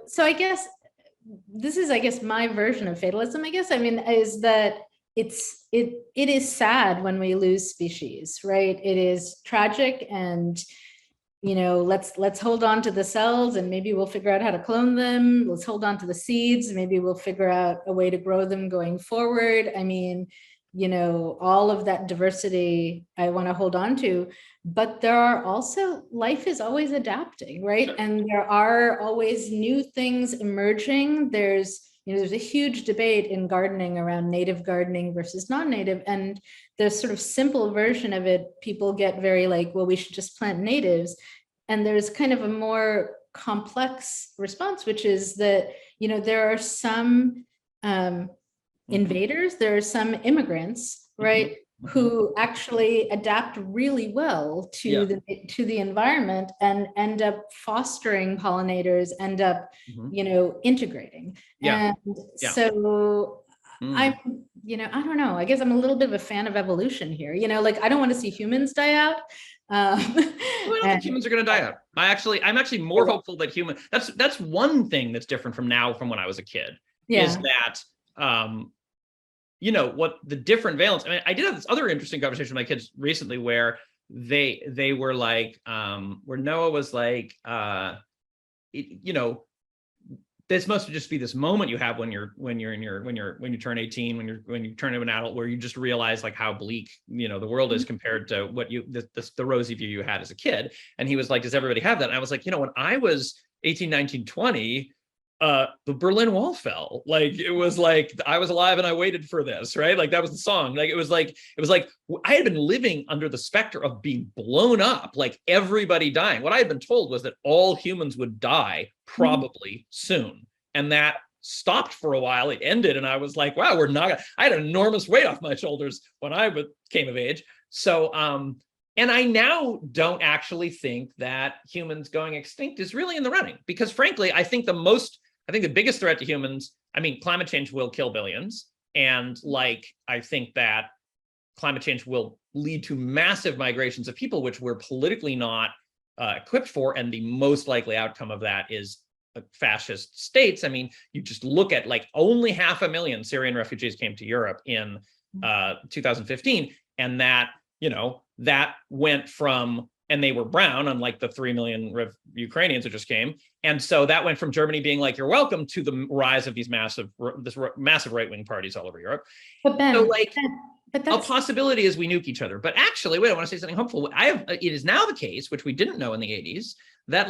so I guess this is, my version of fatalism, is that it is sad when we lose species, right? It is tragic, and, let's hold on to the cells and maybe we'll figure out how to clone them. Let's hold on to the seeds. Maybe we'll figure out a way to grow them going forward. All of that diversity I want to hold on to, but there are also, life is always adapting, right? Sure. And there are always new things emerging. There's a huge debate in gardening around native gardening versus non-native, and the sort of simple version of it, people get very like, well, we should just plant natives. And there's kind of a more complex response, which is that, there are some invaders, there are some immigrants, right, who actually adapt really well to the environment and end up fostering pollinators, end up integrating. So I'm I don't know, I guess I'm a little bit of a fan of evolution here, like I don't want to see humans die out. Well, I don't think humans are going to die out. I'm actually more hopeful that that's one thing that's different from when I was a kid, is that what the different valence. I did have this other interesting conversation with my kids recently where they were like, where Noah was like, this must just be this moment you have when you turn 18, when you turn into an adult, where you just realize like how bleak, the world is compared to what the rosy view you had as a kid. And he was like, does everybody have that? And I was like, when I was 18, 19, 20, the Berlin Wall fell. Like, it was like, I was alive and I waited for this, right? Like, that was the song. Like, it was like I had been living under the specter of being blown up, like everybody dying. What I had been told was that all humans would die probably soon. And that stopped for a while. It ended. And I was like, wow, I had an enormous weight off my shoulders when I came of age. So, and I now don't actually think that humans going extinct is really in the running, because frankly, I think the biggest threat to humans, climate change will kill billions. And I think that climate change will lead to massive migrations of people, which we're politically not equipped for. And the most likely outcome of that is fascist states. You just look at only 500,000 Syrian refugees came to Europe in 2015. And that, that went from, and they were brown, unlike the 3 million Ukrainians who just came. And so that went from Germany being like, you're welcome, to the rise of these massive right-wing parties all over Europe. But Ben, so a possibility is we nuke each other. But actually, wait, I want to say something hopeful. It is now the case, which we didn't know in the 80s, that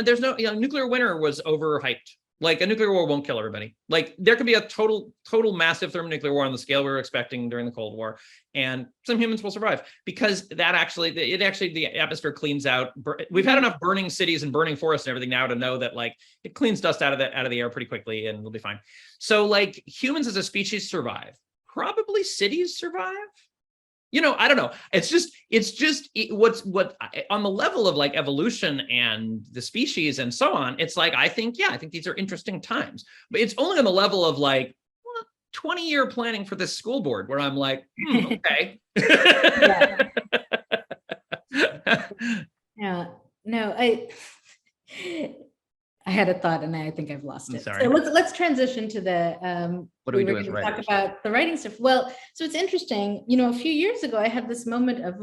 there's no, nuclear winter was overhyped. Like, a nuclear war won't kill everybody. Like, there could be a total massive thermonuclear war on the scale we were expecting during the Cold War, and some humans will survive, because the atmosphere cleans out. We've had enough burning cities and burning forests and everything now to know that it cleans dust out of the air pretty quickly, and it'll be fine. So humans as a species survive. Probably cities survive. I don't know. It's just what on the level of evolution and the species and so on. It's I think these are interesting times, but it's only on the level of 20-year planning for this school board, where I'm like, okay. Yeah. No, I had a thought and I think I've lost it. Sorry. So let's transition to the what do we do as writers? Talk about the writing stuff. Well, so it's interesting. A few years ago, I had this moment of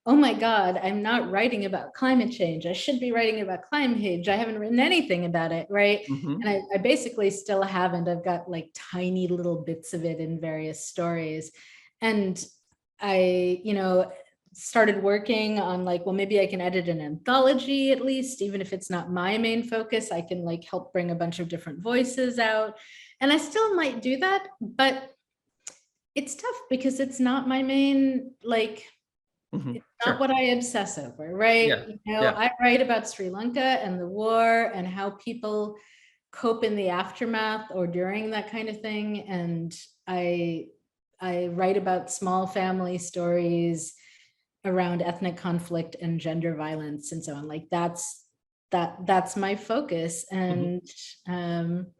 oh my God, I'm not writing about climate change. I should be writing about climate change. I haven't written anything about it, right? And I basically still haven't. I've got tiny little bits of it in various stories. And I, started working on well, maybe I can edit an anthology, at least, even if it's not my main focus. I can help bring a bunch of different voices out. And I still might do that, but it's tough because it's not my main it's not Sure. what I obsess over, right? Yeah. You know, Yeah. I write about Sri Lanka and the war and how people cope in the aftermath or during that kind of thing. And I write about small family stories around ethnic conflict and gender violence and so on. Like that's my focus. And I'm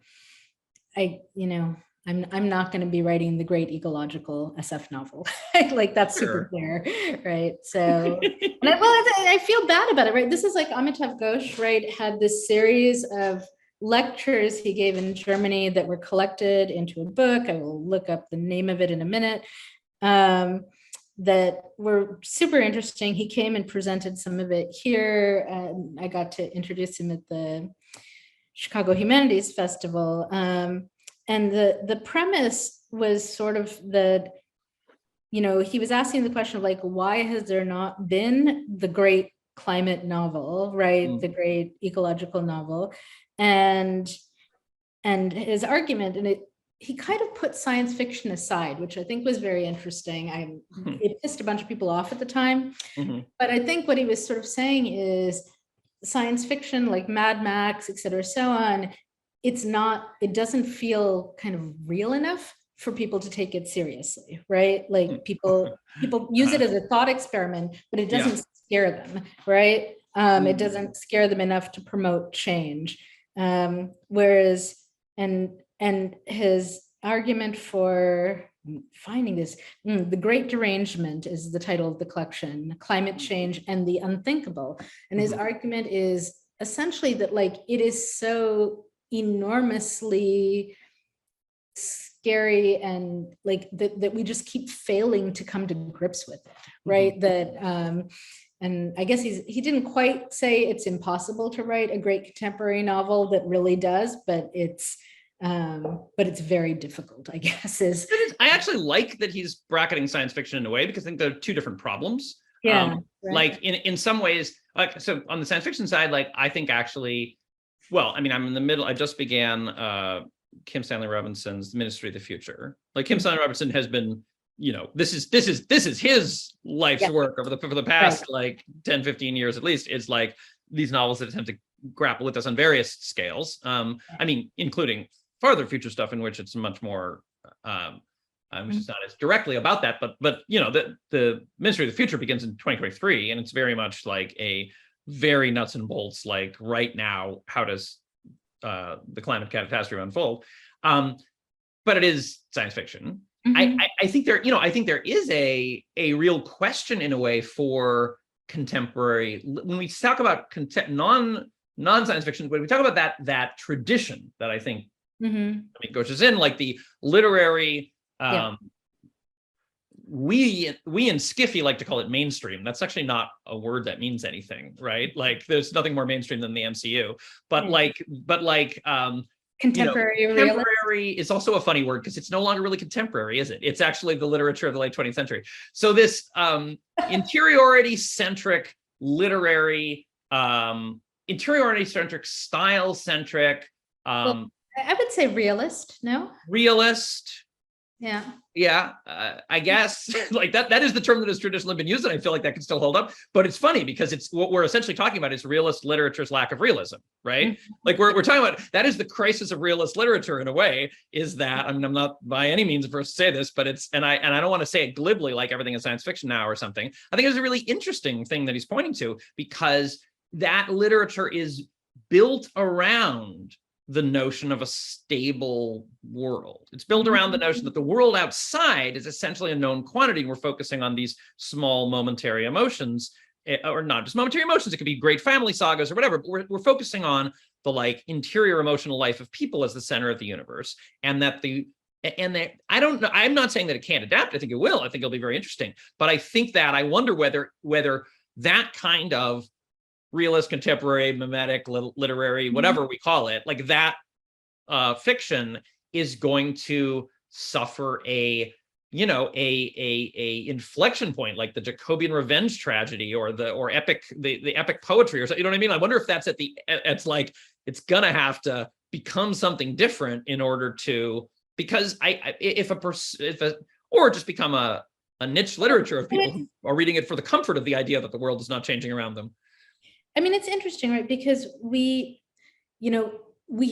not going to be writing the great ecological SF novel. Like that's super clear, right? So, I feel bad about it, right? This is like Amitav Ghosh, right? Had this series of lectures he gave in Germany that were collected into a book. I will look up the name of it in a minute. That were super interesting. He came and presented some of it here. I got to introduce him at the Chicago Humanities Festival. And the premise was sort of that, he was asking the question of like, why has there not been the great climate novel, right? The great ecological novel. And his argument, and he kind of put science fiction aside, which I think was very interesting. It pissed a bunch of people off at the time. But I think what he was sort of saying is science fiction, like Mad Max, et cetera, so on, it doesn't feel kind of real enough for people to take it seriously, right? Like people use it as a thought experiment, but it doesn't scare them, right? It doesn't scare them enough to promote change. Whereas, and his argument for finding this, The Great Derangement is the title of the collection, Climate Change and the Unthinkable. And his argument is essentially that like, it is so enormously scary and like that we just keep failing to come to grips with it, right? That, and I guess he didn't quite say it's impossible to write a great contemporary novel that really does, but it's very difficult, I guess. I actually like that he's bracketing science fiction in a way, because I think there are two different problems. Yeah. Like in some ways, like, so on the science fiction side, like I think actually, well, I mean, I'm in the middle. I just began Kim Stanley Robinson's Ministry of the Future. Like Kim Stanley Robinson has been, this is his life's work for the past like 10, 15 years at least. Is like these novels that attempt to grapple with this on various scales. I mean, including farther future stuff in which it's much more, which is not as directly about that, but the Ministry of the Future begins in 2023, and it's very much like a very nuts and bolts, like right now, how does the climate catastrophe unfold? But it is science fiction. I think there is a real question in a way for contemporary, when we talk about non-science fiction, when we talk about that tradition that I think goes in, like the literary, we in Skiffy like to call it mainstream. That's actually not a word that means anything, right? Like there's nothing more mainstream than the MCU. But contemporary is also a funny word, because it's no longer really contemporary, is it? It's actually the literature of the late 20th century. So this interiority centric literary, interiority centric, style centric, well, I would say realist. No, realist. Yeah, I guess like that is the term that has traditionally been used, and I feel like that can still hold up. But it's funny because it's what we're essentially talking about is realist literature's lack of realism, right? Like we're talking about, that is the crisis of realist literature in a way, is that, I mean, I'm not by any means the first to say this, but it's, and I don't want to say it glibly like everything is science fiction now or something. I think it's a really interesting thing that he's pointing to, because that literature is built around the notion of a stable world. It's built around the notion that the world outside is essentially a known quantity, and we're focusing on these small momentary emotions, or not just momentary emotions. It could be great family sagas or whatever, but we're focusing on the like interior emotional life of people as the center of the universe. And that I don't know, I'm not saying that it can't adapt. I think it will. I think it'll be very interesting. But I think that I wonder whether that kind of realist, contemporary, mimetic, literary, whatever we call it, like that fiction is going to suffer a inflection point, like the Jacobean revenge tragedy, or the epic poetry, or something. You know what I mean? I wonder if that's it's like it's gonna have to become something different in order to, because or just become a a niche literature of people who are reading it for the comfort of the idea that the world is not changing around them. I mean, it's interesting, right? Because we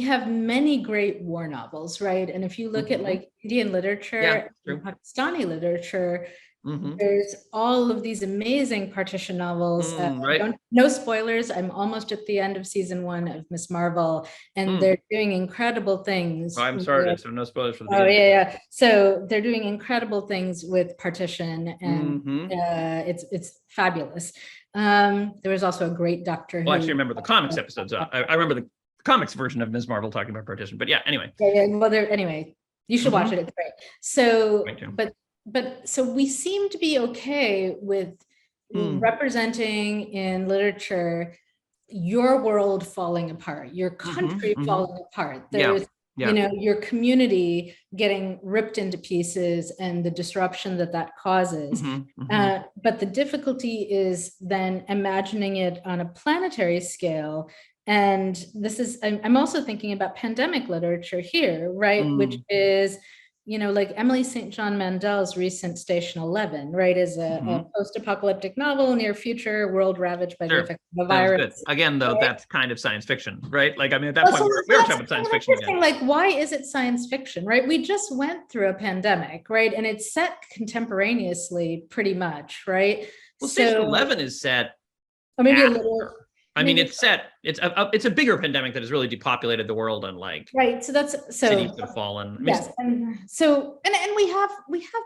have many great war novels, right? And if you look at like Indian literature, and Pakistani literature, there's all of these amazing partition novels. Right. No spoilers. I'm almost at the end of season 1 of Miss Marvel, and they're doing incredible things. Oh, I'm sorry, so no spoilers for the beginning. Yeah. So they're doing incredible things with partition, and it's fabulous. There was also a great Doctor Who. Well, I actually remember the comics episodes. I remember the comics version of Ms. Marvel talking about partition, but yeah, anyway. Well, anyway, you should watch it. It's great. So, but so we seem to be okay with representing in literature your world falling apart, your country falling apart. There's your community getting ripped into pieces and the disruption that causes. But the difficulty is then imagining it on a planetary scale. And this is, I'm also thinking about pandemic literature here, right? Which is, like Emily St. John Mandel's recent Station 11, right, is a post-apocalyptic novel, near future, world ravaged by the effects of a virus. Again, though, that's kind of science fiction, right? Like, I mean, at that point, we're talking about science fiction again. Like, why is it science fiction, right? We just went through a pandemic, right? And it's set contemporaneously, pretty much, right? Well, Station 11 is set. Or maybe a little. I mean, it's a bigger pandemic that has really depopulated the world, and like cities have fallen. Yes, and we have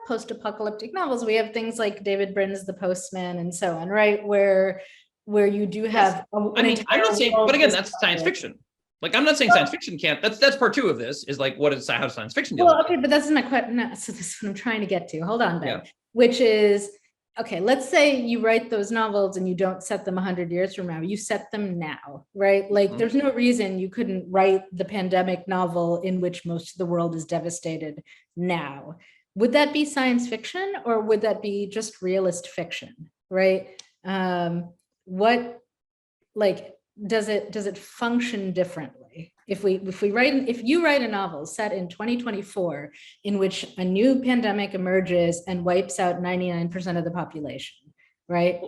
post-apocalyptic novels. We have things like David Brin's The Postman and so on, right? Where you do have. I'm not saying, but again, that's science fiction. Like, I'm not saying science fiction can't. That's part 2 of this. Is like, how science fiction deal? Well, okay, but that's my question. No, so this is what I'm trying to get to. Hold on, Ben. Which is. Okay, let's say you write those novels and you don't set them 100 years from now. You set them now, right? Like, there's no reason you couldn't write the pandemic novel in which most of the world is devastated now. Would that be science fiction, or would that be just realist fiction, right? What, like, does it function differently? If you write a novel set in 2024 in which a new pandemic emerges and wipes out 99% of the population, right?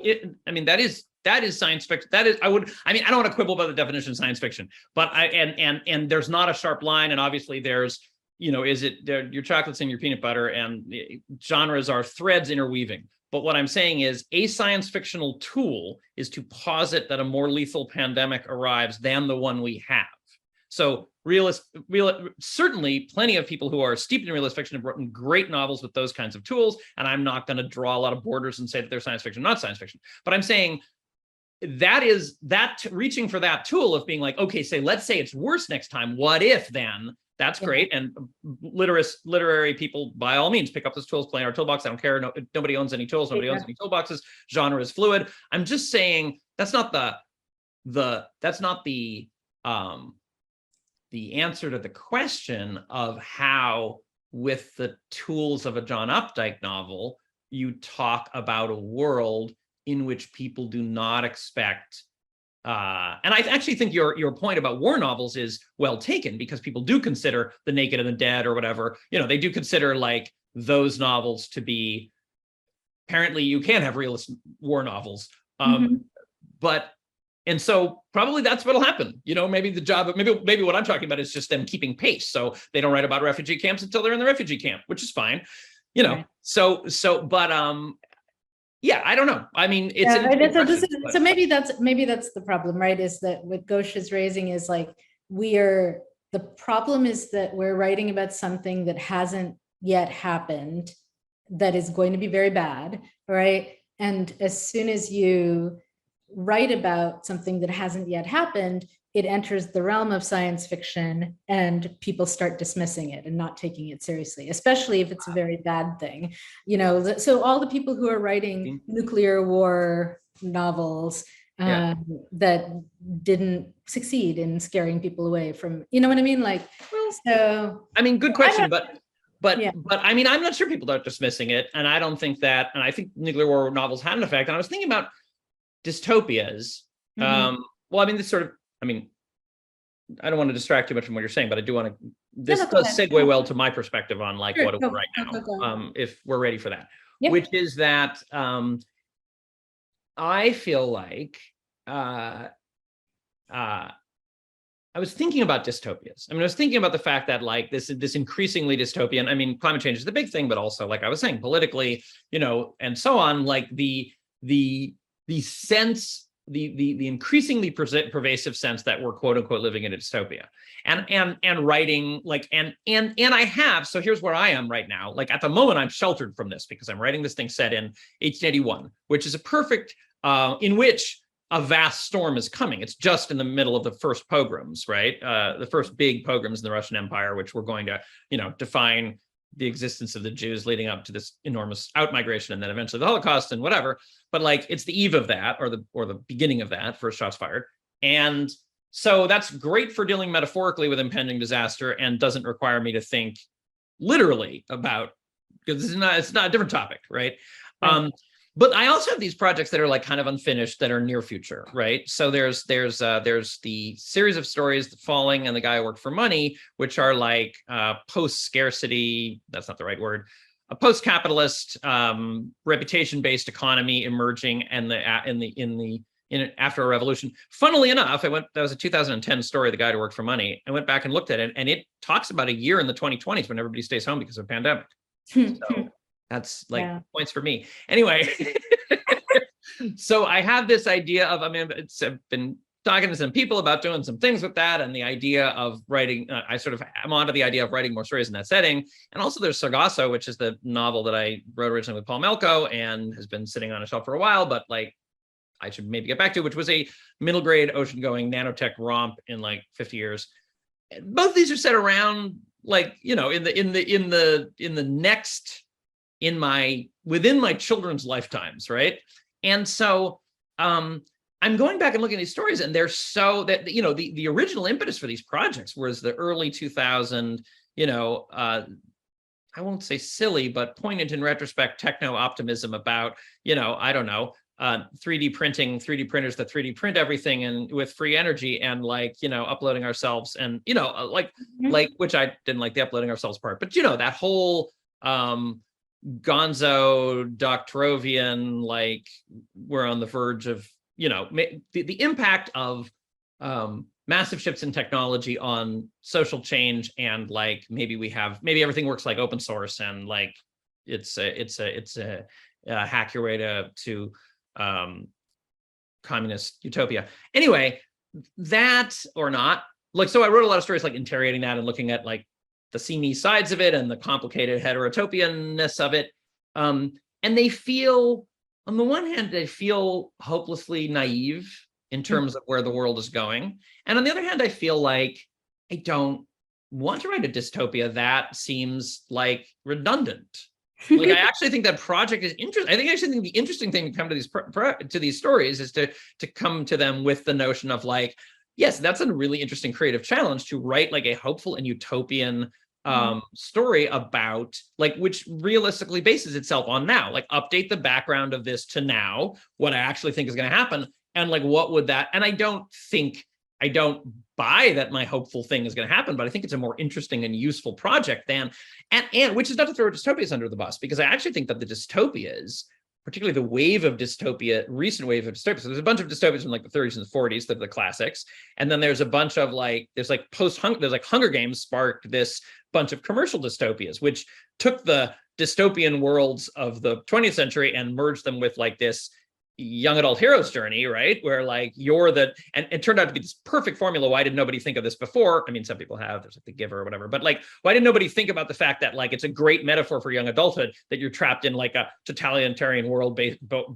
That is science fiction. I don't want to quibble about the definition of science fiction, but and there's not a sharp line, and obviously there's, is it your chocolates and your peanut butter, and genres are threads interweaving. But what I'm saying is, a science fictional tool is to posit that a more lethal pandemic arrives than the one we have. So certainly plenty of people who are steeped in realist fiction have written great novels with those kinds of tools, and I'm not going to draw a lot of borders and say that they're science fiction, not science fiction. But I'm saying that reaching for that tool of being like, okay, let's say it's worse next time. What if then? That's great. And literary people, by all means, pick up those tools, play in our toolbox. I don't care. Nobody owns any tools. Nobody owns any toolboxes. Genre is fluid. I'm just saying that's not the answer to the question of how, with the tools of a John Updike novel, you talk about a world in which people do not expect. And I actually think your point about war novels is well taken, because people do consider The Naked and the Dead or whatever. They do consider like those novels to be. Apparently, you can have realist war novels, but. And so probably that's what'll happen. Maybe maybe what I'm talking about is just them keeping pace. So they don't write about refugee camps until they're in the refugee camp, which is fine. Right. But I don't know. I mean, maybe that's the problem, right? Is that what Ghosh is raising is like, the problem is that we're writing about something that hasn't yet happened, that is going to be very bad, right? And as soon as you write about something that hasn't yet happened, it enters the realm of science fiction, and people start dismissing it and not taking it seriously, especially if it's a very bad thing. So all the people who are writing nuclear war novels that didn't succeed in scaring people away from, you know what I mean? Like, so. I mean, good question, but I mean, I'm not sure people are dismissing it, and I don't think that. And I think nuclear war novels had an effect. And I was thinking about dystopias. Well, I mean, I don't want to distract too much from what you're saying, but I do want to, this go does ahead. segue well to my perspective on like Sure, what go, we're right go, now, go, go. if we're ready for that, Yep. which is that I feel like I was thinking about dystopias. I mean, I was thinking about the fact that like this increasingly dystopian, I mean, climate change is the big thing, but also like I was saying, politically, you know, and so on, like the sense, the increasingly pervasive sense that we're quote unquote living in a dystopia, and writing like and I have, so here's where I am right now. Like at the moment, I'm sheltered from this because I'm writing this thing set in 1881, which is a perfect in which a vast storm is coming. It's just in the middle of the first pogroms, right? The first big pogroms in the Russian Empire, which were going to, you know, define the existence of the Jews leading up to this enormous outmigration and then eventually the Holocaust and whatever. But like it's the eve of that, or the beginning of that, first shots fired. And so that's great for dealing metaphorically with impending disaster and doesn't require me to think literally about, because it's not a different topic, right? Right. But I also have these projects that are like kind of unfinished that are near future, right? So there's the series of stories, The Falling and The Guy Who Worked for Money, which are like post-scarcity, that's not the right word, a post-capitalist reputation-based economy emerging and after a revolution. Funnily enough, that was a 2010 story, The Guy Who Worked for Money. I went back and looked at it, and it talks about a year in the 2020s when everybody stays home because of a pandemic. So that's like points for me. Anyway, so I have this idea of, I mean, I've been talking to some people about doing some things with that, and the idea of writing, I'm onto the idea of writing more stories in that setting. And also there's Sargasso, which is the novel that I wrote originally with Paul Melko and has been sitting on a shelf for a while, but like I should maybe get back to, which was a middle grade ocean going nanotech romp in like 50 years. Both of these are set around like, you know, within my children's lifetimes, right? And so I'm going back and looking at these stories, and they're so that, you know, the original impetus for these projects was the early 2000, you know, I won't say silly, but poignant in retrospect techno optimism about, you know, I don't know, 3D printing, 3D printers that 3D print everything and with free energy, and like, you know, uploading ourselves, and, you know, like which I didn't like the uploading ourselves part, but, you know, that whole gonzo doctrovian, like we're on the verge of, you know, the impact of massive shifts in technology on social change, and like maybe everything works like open source, and like it's a hack your way to communist utopia. Anyway, that or not, like, so I wrote a lot of stories like interrogating that and looking at like the seamy sides of it and the complicated heterotopianness of it. And they feel, on the one hand, they feel hopelessly naive in terms of where the world is going. And on the other hand, I feel like I don't want to write a dystopia that seems like redundant. Like, I actually think that project is interesting. I actually think the interesting thing to come to these stories is to come to them with the notion of like, yes, that's a really interesting creative challenge to write like a hopeful and utopian story about like, which realistically bases itself on now, like update the background of this to now, what I actually think is going to happen. And like, what would that, and I don't buy that my hopeful thing is going to happen, but I think it's a more interesting and useful project than, and which is not to throw dystopias under the bus, because I actually think that the dystopias, particularly the wave of dystopia, recent wave of dystopias. So there's a bunch of dystopias from like the 30s and the 40s, that are the classics. And then there's a bunch of like, there's like Hunger Games sparked this bunch of commercial dystopias, which took the dystopian worlds of the 20th century and merged them with like this young adult hero's journey, right? Where like and it turned out to be this perfect formula. Why did nobody think of this before? I mean, some people have, there's like The Giver or whatever, but like, why did nobody think about the fact that like, it's a great metaphor for young adulthood, that you're trapped in like a totalitarian world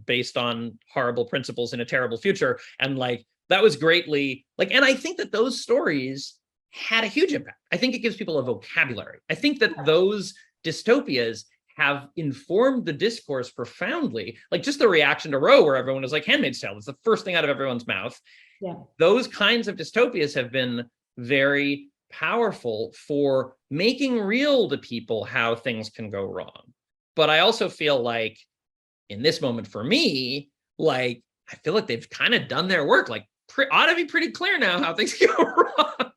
based on horrible principles in a terrible future. And like, that was greatly like, and I think that those stories had a huge impact. I think it gives people a vocabulary. I think that those dystopias have informed the discourse profoundly, like just the reaction to Roe, where everyone was like, Handmaid's Tale, it's the first thing out of everyone's mouth. Yeah. Those kinds of dystopias have been very powerful for making real to people how things can go wrong. But I also feel like in this moment for me, like, I feel like they've kind of done their work, like ought to be pretty clear now how things go wrong.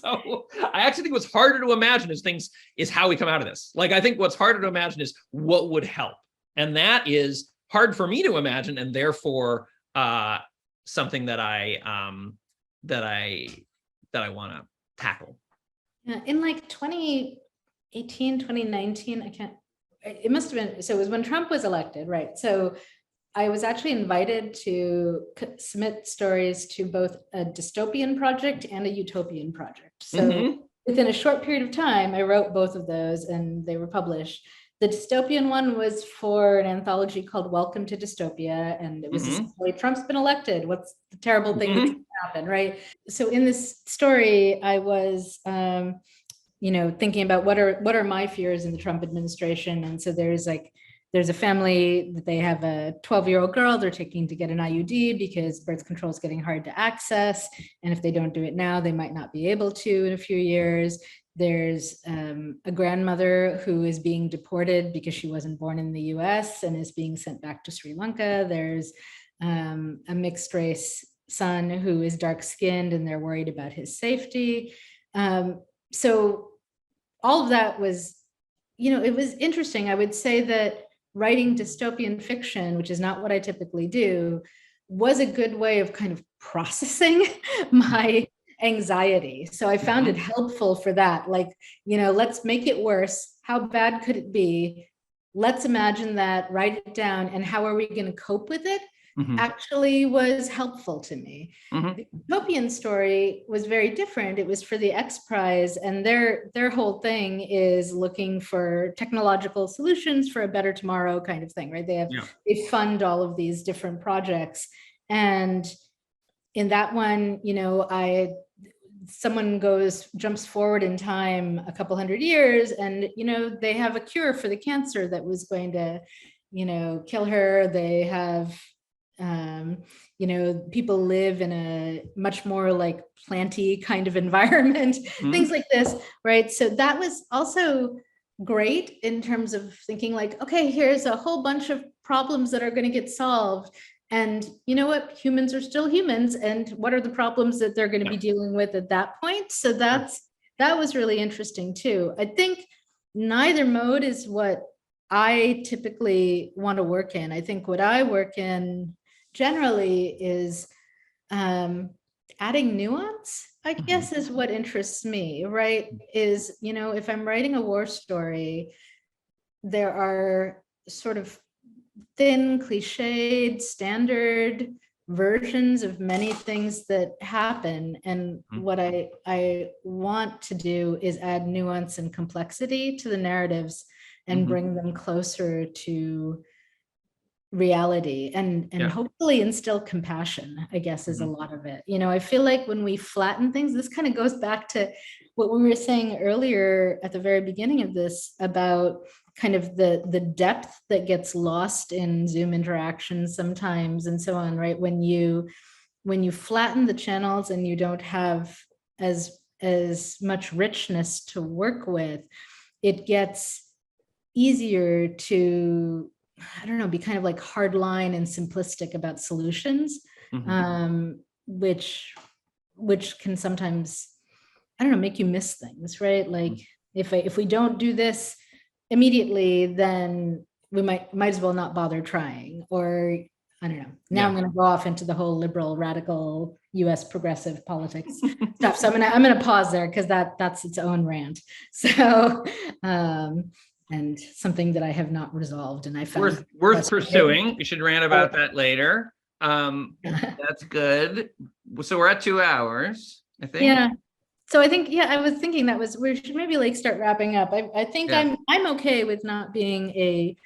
So I actually think what's harder to imagine is how we come out of this. Like, I think what's harder to imagine is what would help. And that is hard for me to imagine, and therefore something that I want to tackle. Yeah, in like 2018, 2019, it must have been, so it was when Trump was elected, right? So I was actually invited to submit stories to both a dystopian project and a utopian project. So within a short period of time, I wrote both of those and they were published. The dystopian one was for an anthology called Welcome to Dystopia. And it was essentially, Trump's been elected. What's the terrible thing that's going to happen, right? So in this story, I was, thinking about what are my fears in the Trump administration. And so there's a family that they have a 12-year-old girl they're taking to get an IUD because birth control is getting hard to access. And if they don't do it now, they might not be able to in a few years. There's a grandmother who is being deported because she wasn't born in the US and is being sent back to Sri Lanka. There's a mixed race son who is dark skinned and they're worried about his safety. So all of that was, it was interesting. I would say that writing dystopian fiction, which is not what I typically do, was a good way of kind of processing my anxiety. So I found it helpful for that. Like, let's make it worse. How bad could it be? Let's imagine that, write it down, and how are we going to cope with it? Actually was helpful to me. The utopian story was very different. It was for the X Prize, and their whole thing is looking for technological solutions for a better tomorrow kind of thing, right? They fund all of these different projects. And in that one, someone jumps forward in time a couple hundred years, and they have a cure for the cancer that was going to kill her. They have people live in a much more like planty kind of environment, things like this, right? So that was also great in terms of thinking like, okay, here's a whole bunch of problems that are going to get solved. And you know what? Humans are still humans. And what are the problems that they're going to be dealing with at that point? So that was really interesting too. I think neither mode is what I typically want to work in. I think what I work in generally is adding nuance, I guess, is what interests me, right? Is, if I'm writing a war story, there are sort of thin, cliched, standard versions of many things that happen. And what I want to do is add nuance and complexity to the narratives and bring them closer to reality and hopefully instill compassion, I guess, is a lot of it. I feel like when we flatten things, this kind of goes back to what we were saying earlier at the very beginning of this about kind of the depth that gets lost in Zoom interactions sometimes and so on, right? When you flatten the channels and you don't have as much richness to work with, it gets easier to, I don't know, be kind of like hardline and simplistic about solutions, which can sometimes, I don't know, make you miss things, right? Like if we don't do this immediately, then we might as well not bother trying. Or I don't know. Now I'm going to go off into the whole liberal, radical U.S. progressive politics stuff. So I'm going to pause there because that's its own rant. So. And something that I have not resolved, and I found worth pursuing. You should rant about that later. That's good. So we're at 2 hours, I think. Yeah. So I think, I was thinking we should maybe like start wrapping up. I think I'm okay with not being a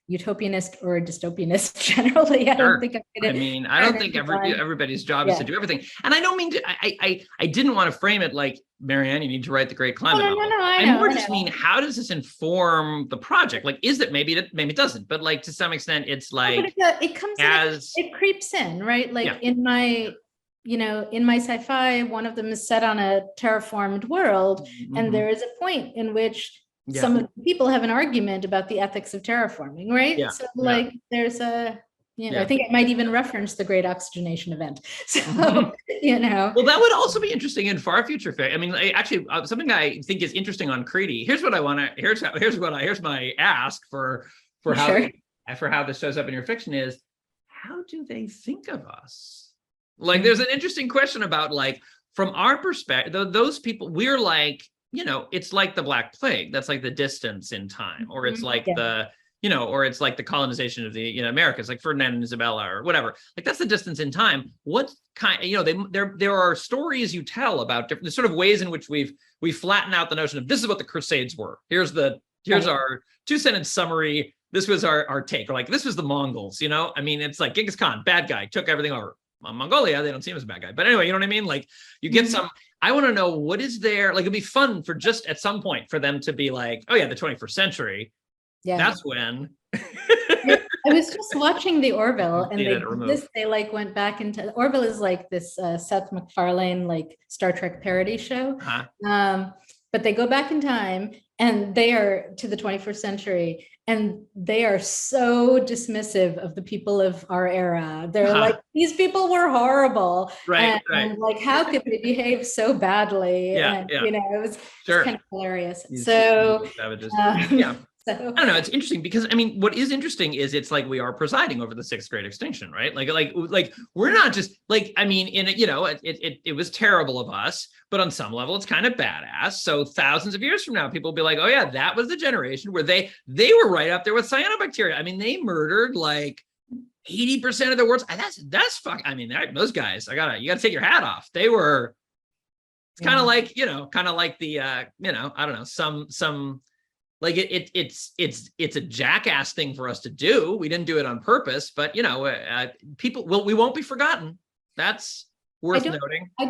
utopianist or a dystopianist generally. I don't think I don't think everybody's job is to do everything. And I don't mean to, I didn't want to frame it like, Marianne, you need to write the great climate novel. I more just mean, how does this inform the project? Like, is it, maybe it doesn't, but like to some extent it's like, it comes as it creeps in, right? Like in my sci-fi, one of them is set on a terraformed world. And there is a point in which some of the people have an argument about the ethics of terraforming, right? So like there's a I think it might even reference the Great Oxygenation Event. So, Well, that would also be interesting in far future. I mean, actually, something I think is interesting on Creedy. Here's what I want to. Here's my ask for how this shows up in your fiction is, how do they think of us? Like, there's an interesting question about, like, from our perspective, those people, we're like, it's like the Black Plague. That's like the distance in time, or it's like or it's like the colonization of the Americas, like Ferdinand and Isabella or whatever. Like, that's the distance in time. What kind, there are stories you tell about different sort of ways in which we flatten out the notion of, this is what the Crusades were. Here's our 2-sentence summary. This was our take, or like, this was the Mongols. I mean, it's like Genghis Khan, bad guy, took everything over. Mongolia, they don't see him as a bad guy, but anyway, you know what I mean? Like, you get some. I want to know, what is there, like, it'd be fun for just at some point for them to be like, oh yeah, the 21st century. Yeah, that's when. I was just watching the Orville, and they like went back into, Orville is like this Seth MacFarlane like Star Trek parody show. But they go back in time, and they are to the 21st century, and they are so dismissive of the people of our era. They're like, these people were horrible, and like, how could they behave so badly? It was kind of hilarious. So I don't know. It's interesting because, I mean, what is interesting is it's like we are presiding over the 6th great extinction, right? Like we're not just like, I mean, it was terrible of us, but on some level it's kind of badass. So thousands of years from now, people will be like, oh yeah, that was the generation where they were right up there with cyanobacteria. I mean, they murdered like 80% of the world's. That's fuck. I mean, those guys, you gotta take your hat off. They were. It's kind of like the I don't know, some. Like it's a jackass thing for us to do. We didn't do it on purpose, but people. Well, we won't be forgotten. That's worth noting. I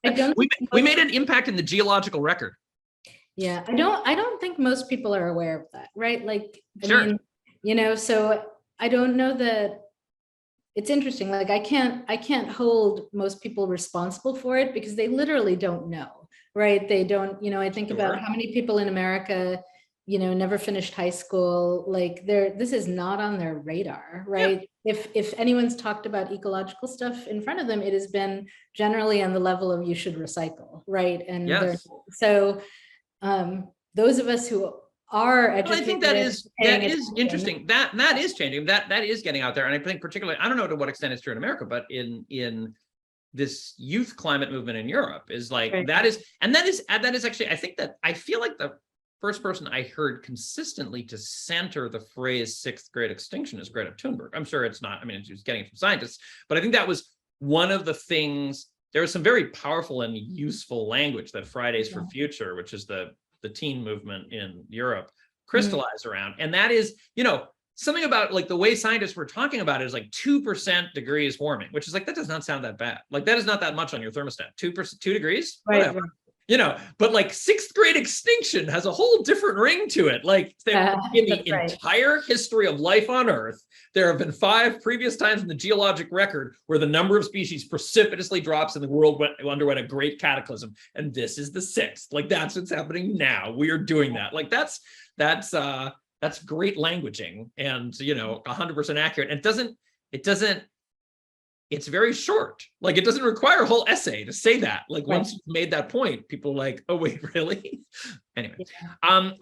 don't. We made an impact in the geological record. Yeah, I don't think most people are aware of that, right? Like, I mean, so I don't know that. It's interesting. Like, I can't hold most people responsible for it because they literally don't know. Right. They don't, I think about how many people in America, never finished high school. Like, this is not on their radar. Right. Yeah. If anyone's talked about ecological stuff in front of them, it has been generally on the level of, you should recycle. Right. And so those of us who are educated, I think that is interesting. That is changing. That is getting out there. And I think particularly, I don't know to what extent it's true in America, but in this youth climate movement in Europe is like, that is actually, I feel like the first person I heard consistently to center the phrase 6th great extinction is Greta Thunberg. I'm sure it's not, I mean, she was getting it from scientists, but I think that was one of the things. There was some very powerful and useful language that Fridays for Future, which is the teen movement in Europe, crystallized around. And that is, something about like the way scientists were talking about it is like 2% degrees warming, which is like, that does not sound that bad. Like, that is not that much on your thermostat. 2 degrees, whatever. But like 6th great extinction has a whole different ring to it. Like, in the entire history of life on Earth, there have been 5 previous times in the geologic record where the number of species precipitously drops and the world underwent a great cataclysm. And this is the 6th. Like, that's what's happening now. We are doing that. Like, that's great languaging and 100% accurate. It doesn't it's very short. Like, it doesn't require a whole essay to say that. Like, once you've made that point, people are like, oh wait, really? Anyway.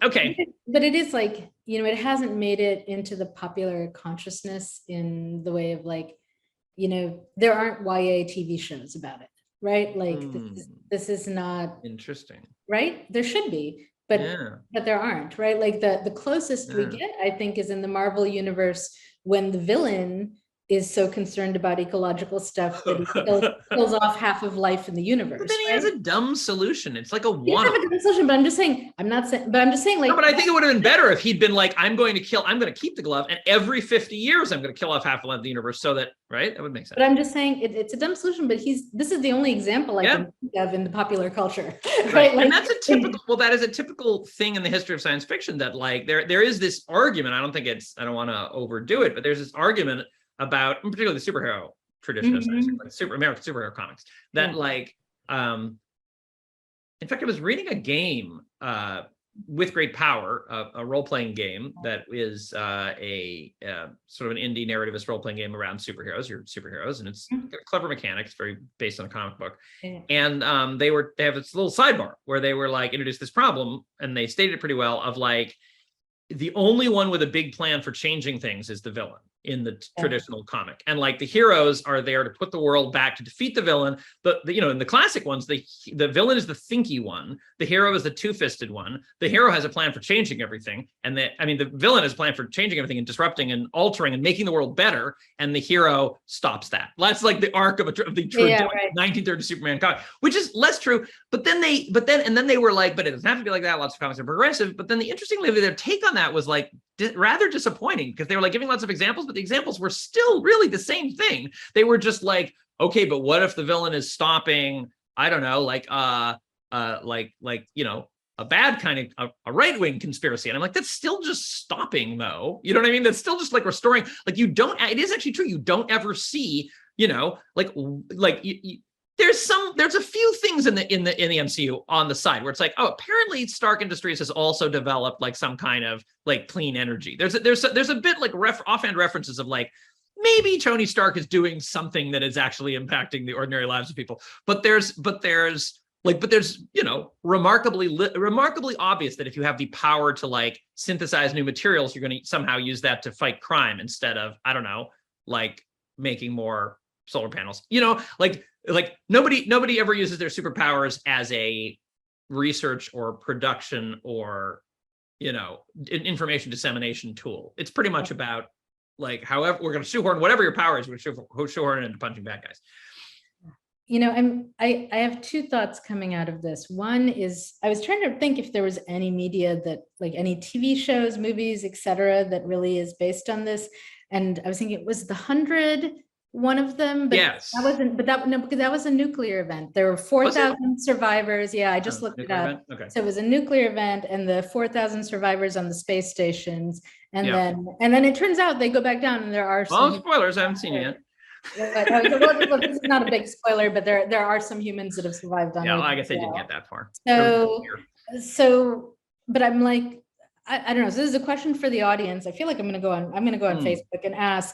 Okay. But it is like, it hasn't made it into the popular consciousness in the way of like, there aren't YA TV shows about it, right? Like, this is not interesting. Right? There should be. But there aren't, right? Like, the closest we get, I think, is in the Marvel universe, when the villain is so concerned about ecological stuff that he kills off half of life in the universe. But then he has a dumb solution. It's like a one. He has a dumb solution, but I'm just saying like. No, but I think it would have been better if he'd been like, I'm going to keep the glove, and every 50 years I'm going to kill off half of the universe, so that, right? That would make sense. But I'm just saying it's a dumb solution, but this is the only example I can think of in the popular culture. Right. Like, and that's that is a typical thing in the history of science fiction, that like there is this argument. I don't want to overdo it, but there's this argument about, particularly the superhero tradition of science, like American superhero comics, that like, in fact, I was reading a game With Great Power, a role-playing game that is a sort of an indie narrativist role-playing game around superheroes. You're superheroes, and it's got a clever mechanic. It's very based on a comic book. Yeah. And they have this little sidebar where they were like introduced this problem, and they stated it pretty well of like, the only one with a big plan for changing things is the villain in the traditional comic, and like the heroes are there to put the world back to defeat the villain. But you know, in the classic ones, the villain is the thinky one, the hero is the two-fisted one. The hero has a plan for changing everything, and the villain has a plan for changing everything and disrupting and altering and making the world better, and the hero stops that. That's like the arc of the 1930 Superman comic, which is less true. But then they were like, but it doesn't have to be like that. Lots of comics are progressive. But then interestingly, their take on that was like rather disappointing, because they were like giving lots of examples, but the examples were still really the same thing. They were just like, okay, but what if the villain is stopping, I don't know, like you know, a bad kind of a right-wing conspiracy. And I'm like, that's still just stopping though. You know what I mean? That's still just like restoring, like it is actually true. You don't ever see, you know, there's a few things in the MCU on the side where it's like, oh, apparently Stark Industries has also developed like some kind of like clean energy. There's a bit like offhand references of like, maybe Tony Stark is doing something that is actually impacting the ordinary lives of people. But there's you know, remarkably obvious that if you have the power to like synthesize new materials, you're going to somehow use that to fight crime instead of, I don't know, like making more solar panels. You know, like nobody ever uses their superpowers as a research or production or, you know, information dissemination tool. It's pretty much about like, however, we're going to shoehorn whatever your power is, we're going to shoehorn it into punching bad guys. You know, I have two thoughts coming out of this. One is, I was trying to think if there was any media that, like any TV shows, movies, etc., that really is based on this. And I was thinking, it was The 100 one of them, but yes, that wasn't. But that, no, because that was a nuclear event. There were 4,000 survivors. Yeah, I just looked it up. Okay. So it was a nuclear event, and the 4,000 survivors on the space stations, and then it turns out they go back down, and there are some spoilers. I haven't seen it yet. Well, this is not a big spoiler, but there are some humans that have survived on it. Yeah, I guess they didn't get that far. So, but I'm like, I don't know. So this is a question for the audience. I feel like I'm going to go on Facebook and ask,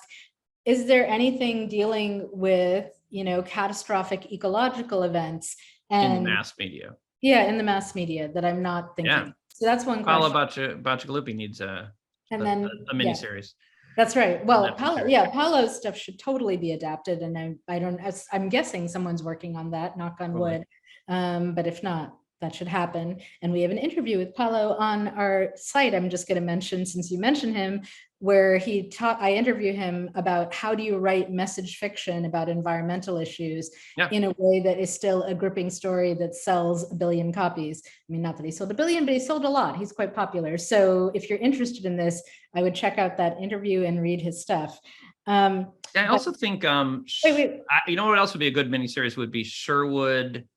is there anything dealing with, you know, catastrophic ecological events and in the mass media? Yeah, in the mass media that I'm not thinking. Yeah. So that's one question. Paolo Bacigalupi needs a miniseries. That's right. Well, Paolo's stuff should totally be adapted, and I'm guessing someone's working on that, knock on wood. But if not, that should happen. And we have an interview with Paolo on our site. I'm just going to mention, since you mentioned him, where I interview him about how do you write message fiction about environmental issues in a way that is still a gripping story that sells 1 billion copies. I mean, not that he sold 1 billion, but he sold a lot. He's quite popular. So if you're interested in this, I would check out that interview and read his stuff. I also think, you know what else would be a good miniseries would be Sherwood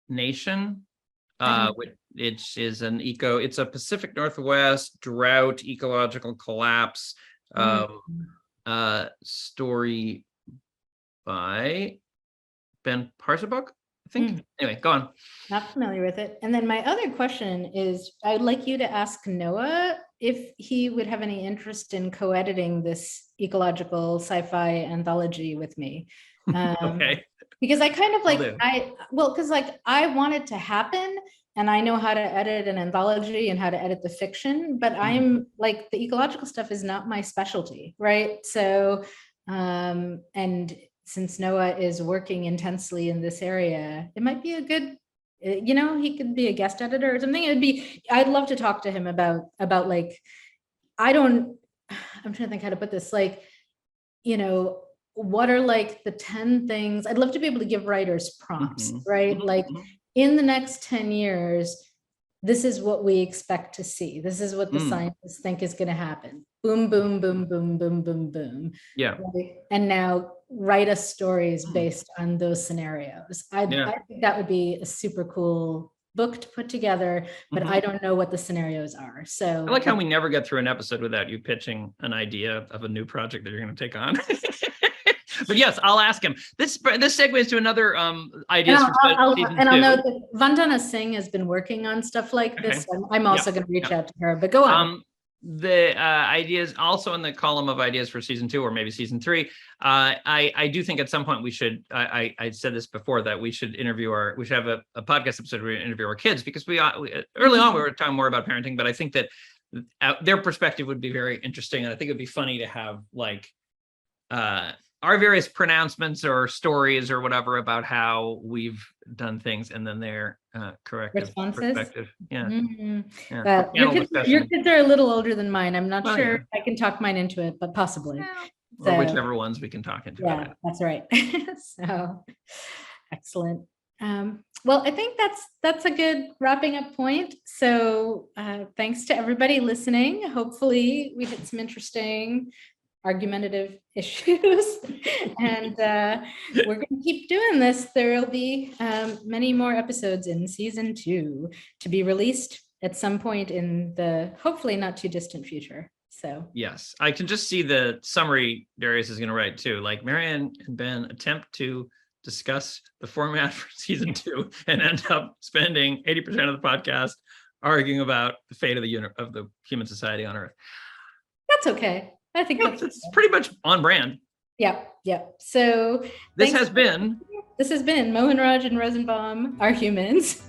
Nation. It's a Pacific Northwest drought, ecological collapse story by Ben Parsabuk, I think. Anyway, go on. Not familiar with it. And then my other question is, I'd like you to ask Noah if he would have any interest in co-editing this ecological sci-fi anthology with me. Okay. Because I kind of like, I want it to happen, and I know how to edit an anthology and how to edit the fiction, but I'm like, the ecological stuff is not my specialty, right? So, and since Noah is working intensely in this area, it might be a good, you know, he could be a guest editor or something. I'd love to talk to him about like, I'm trying to think how to put this, like, you know, what are like the 10 things? I'd love to be able to give writers prompts, right? Like, in the next 10 years, this is what we expect to see. This is what the scientists think is going to happen. Boom, boom, boom, boom, boom, boom, boom. Yeah. Right? And now write us stories based on those scenarios. I think that would be a super cool book to put together, but I don't know what the scenarios are. So I like how we never get through an episode without you pitching an idea of a new project that you're going to take on. But yes, I'll ask him. This segues to another ideas for season 2. I'll note that Vandana Singh has been working on stuff like this. Okay. I'm also going to reach out to her, but go on. The ideas also in the column of ideas for season 2 or maybe season 3. I do think at some point we should. I said this before that we should have a podcast episode where we interview our kids, because we early on we were talking more about parenting, but I think that their perspective would be very interesting, and I think it would be funny to have like our various pronouncements or stories or whatever about how we've done things, and then their corrective Responses? Perspective. Yeah. Well, your kids are a little older than mine. I'm not sure I can talk mine into it, but possibly. Or whichever ones we can talk into. Yeah, that's right. So excellent. Well, I think that's a good wrapping up point. So thanks to everybody listening. Hopefully we hit some interesting argumentative issues, and we're going to keep doing this. There will be many more episodes in season 2 to be released at some point in the hopefully not too distant future. So yes, I can just see the summary Darius is going to write too. Like Marianne and Ben attempt to discuss the format for season 2 and end up spending 80% of the podcast arguing about the fate of the human society on Earth. That's okay. I think it's pretty much on brand. Yeah. So this has been Mohanraj and Rosenbaum are humans.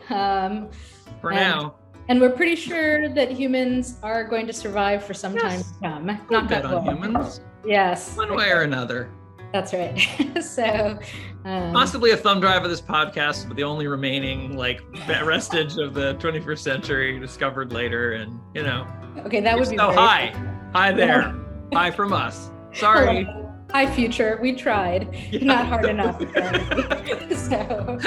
For now. And we're pretty sure that humans are going to survive for some time to come. Not bet on humans. Yes. One way or another. That's right. So possibly a thumb drive of this podcast, but the only remaining like vestige of the 21st century discovered later, and okay, that would be so hi there. Hi from us. Sorry. Hello. Hi future. We tried. Not hard enough. So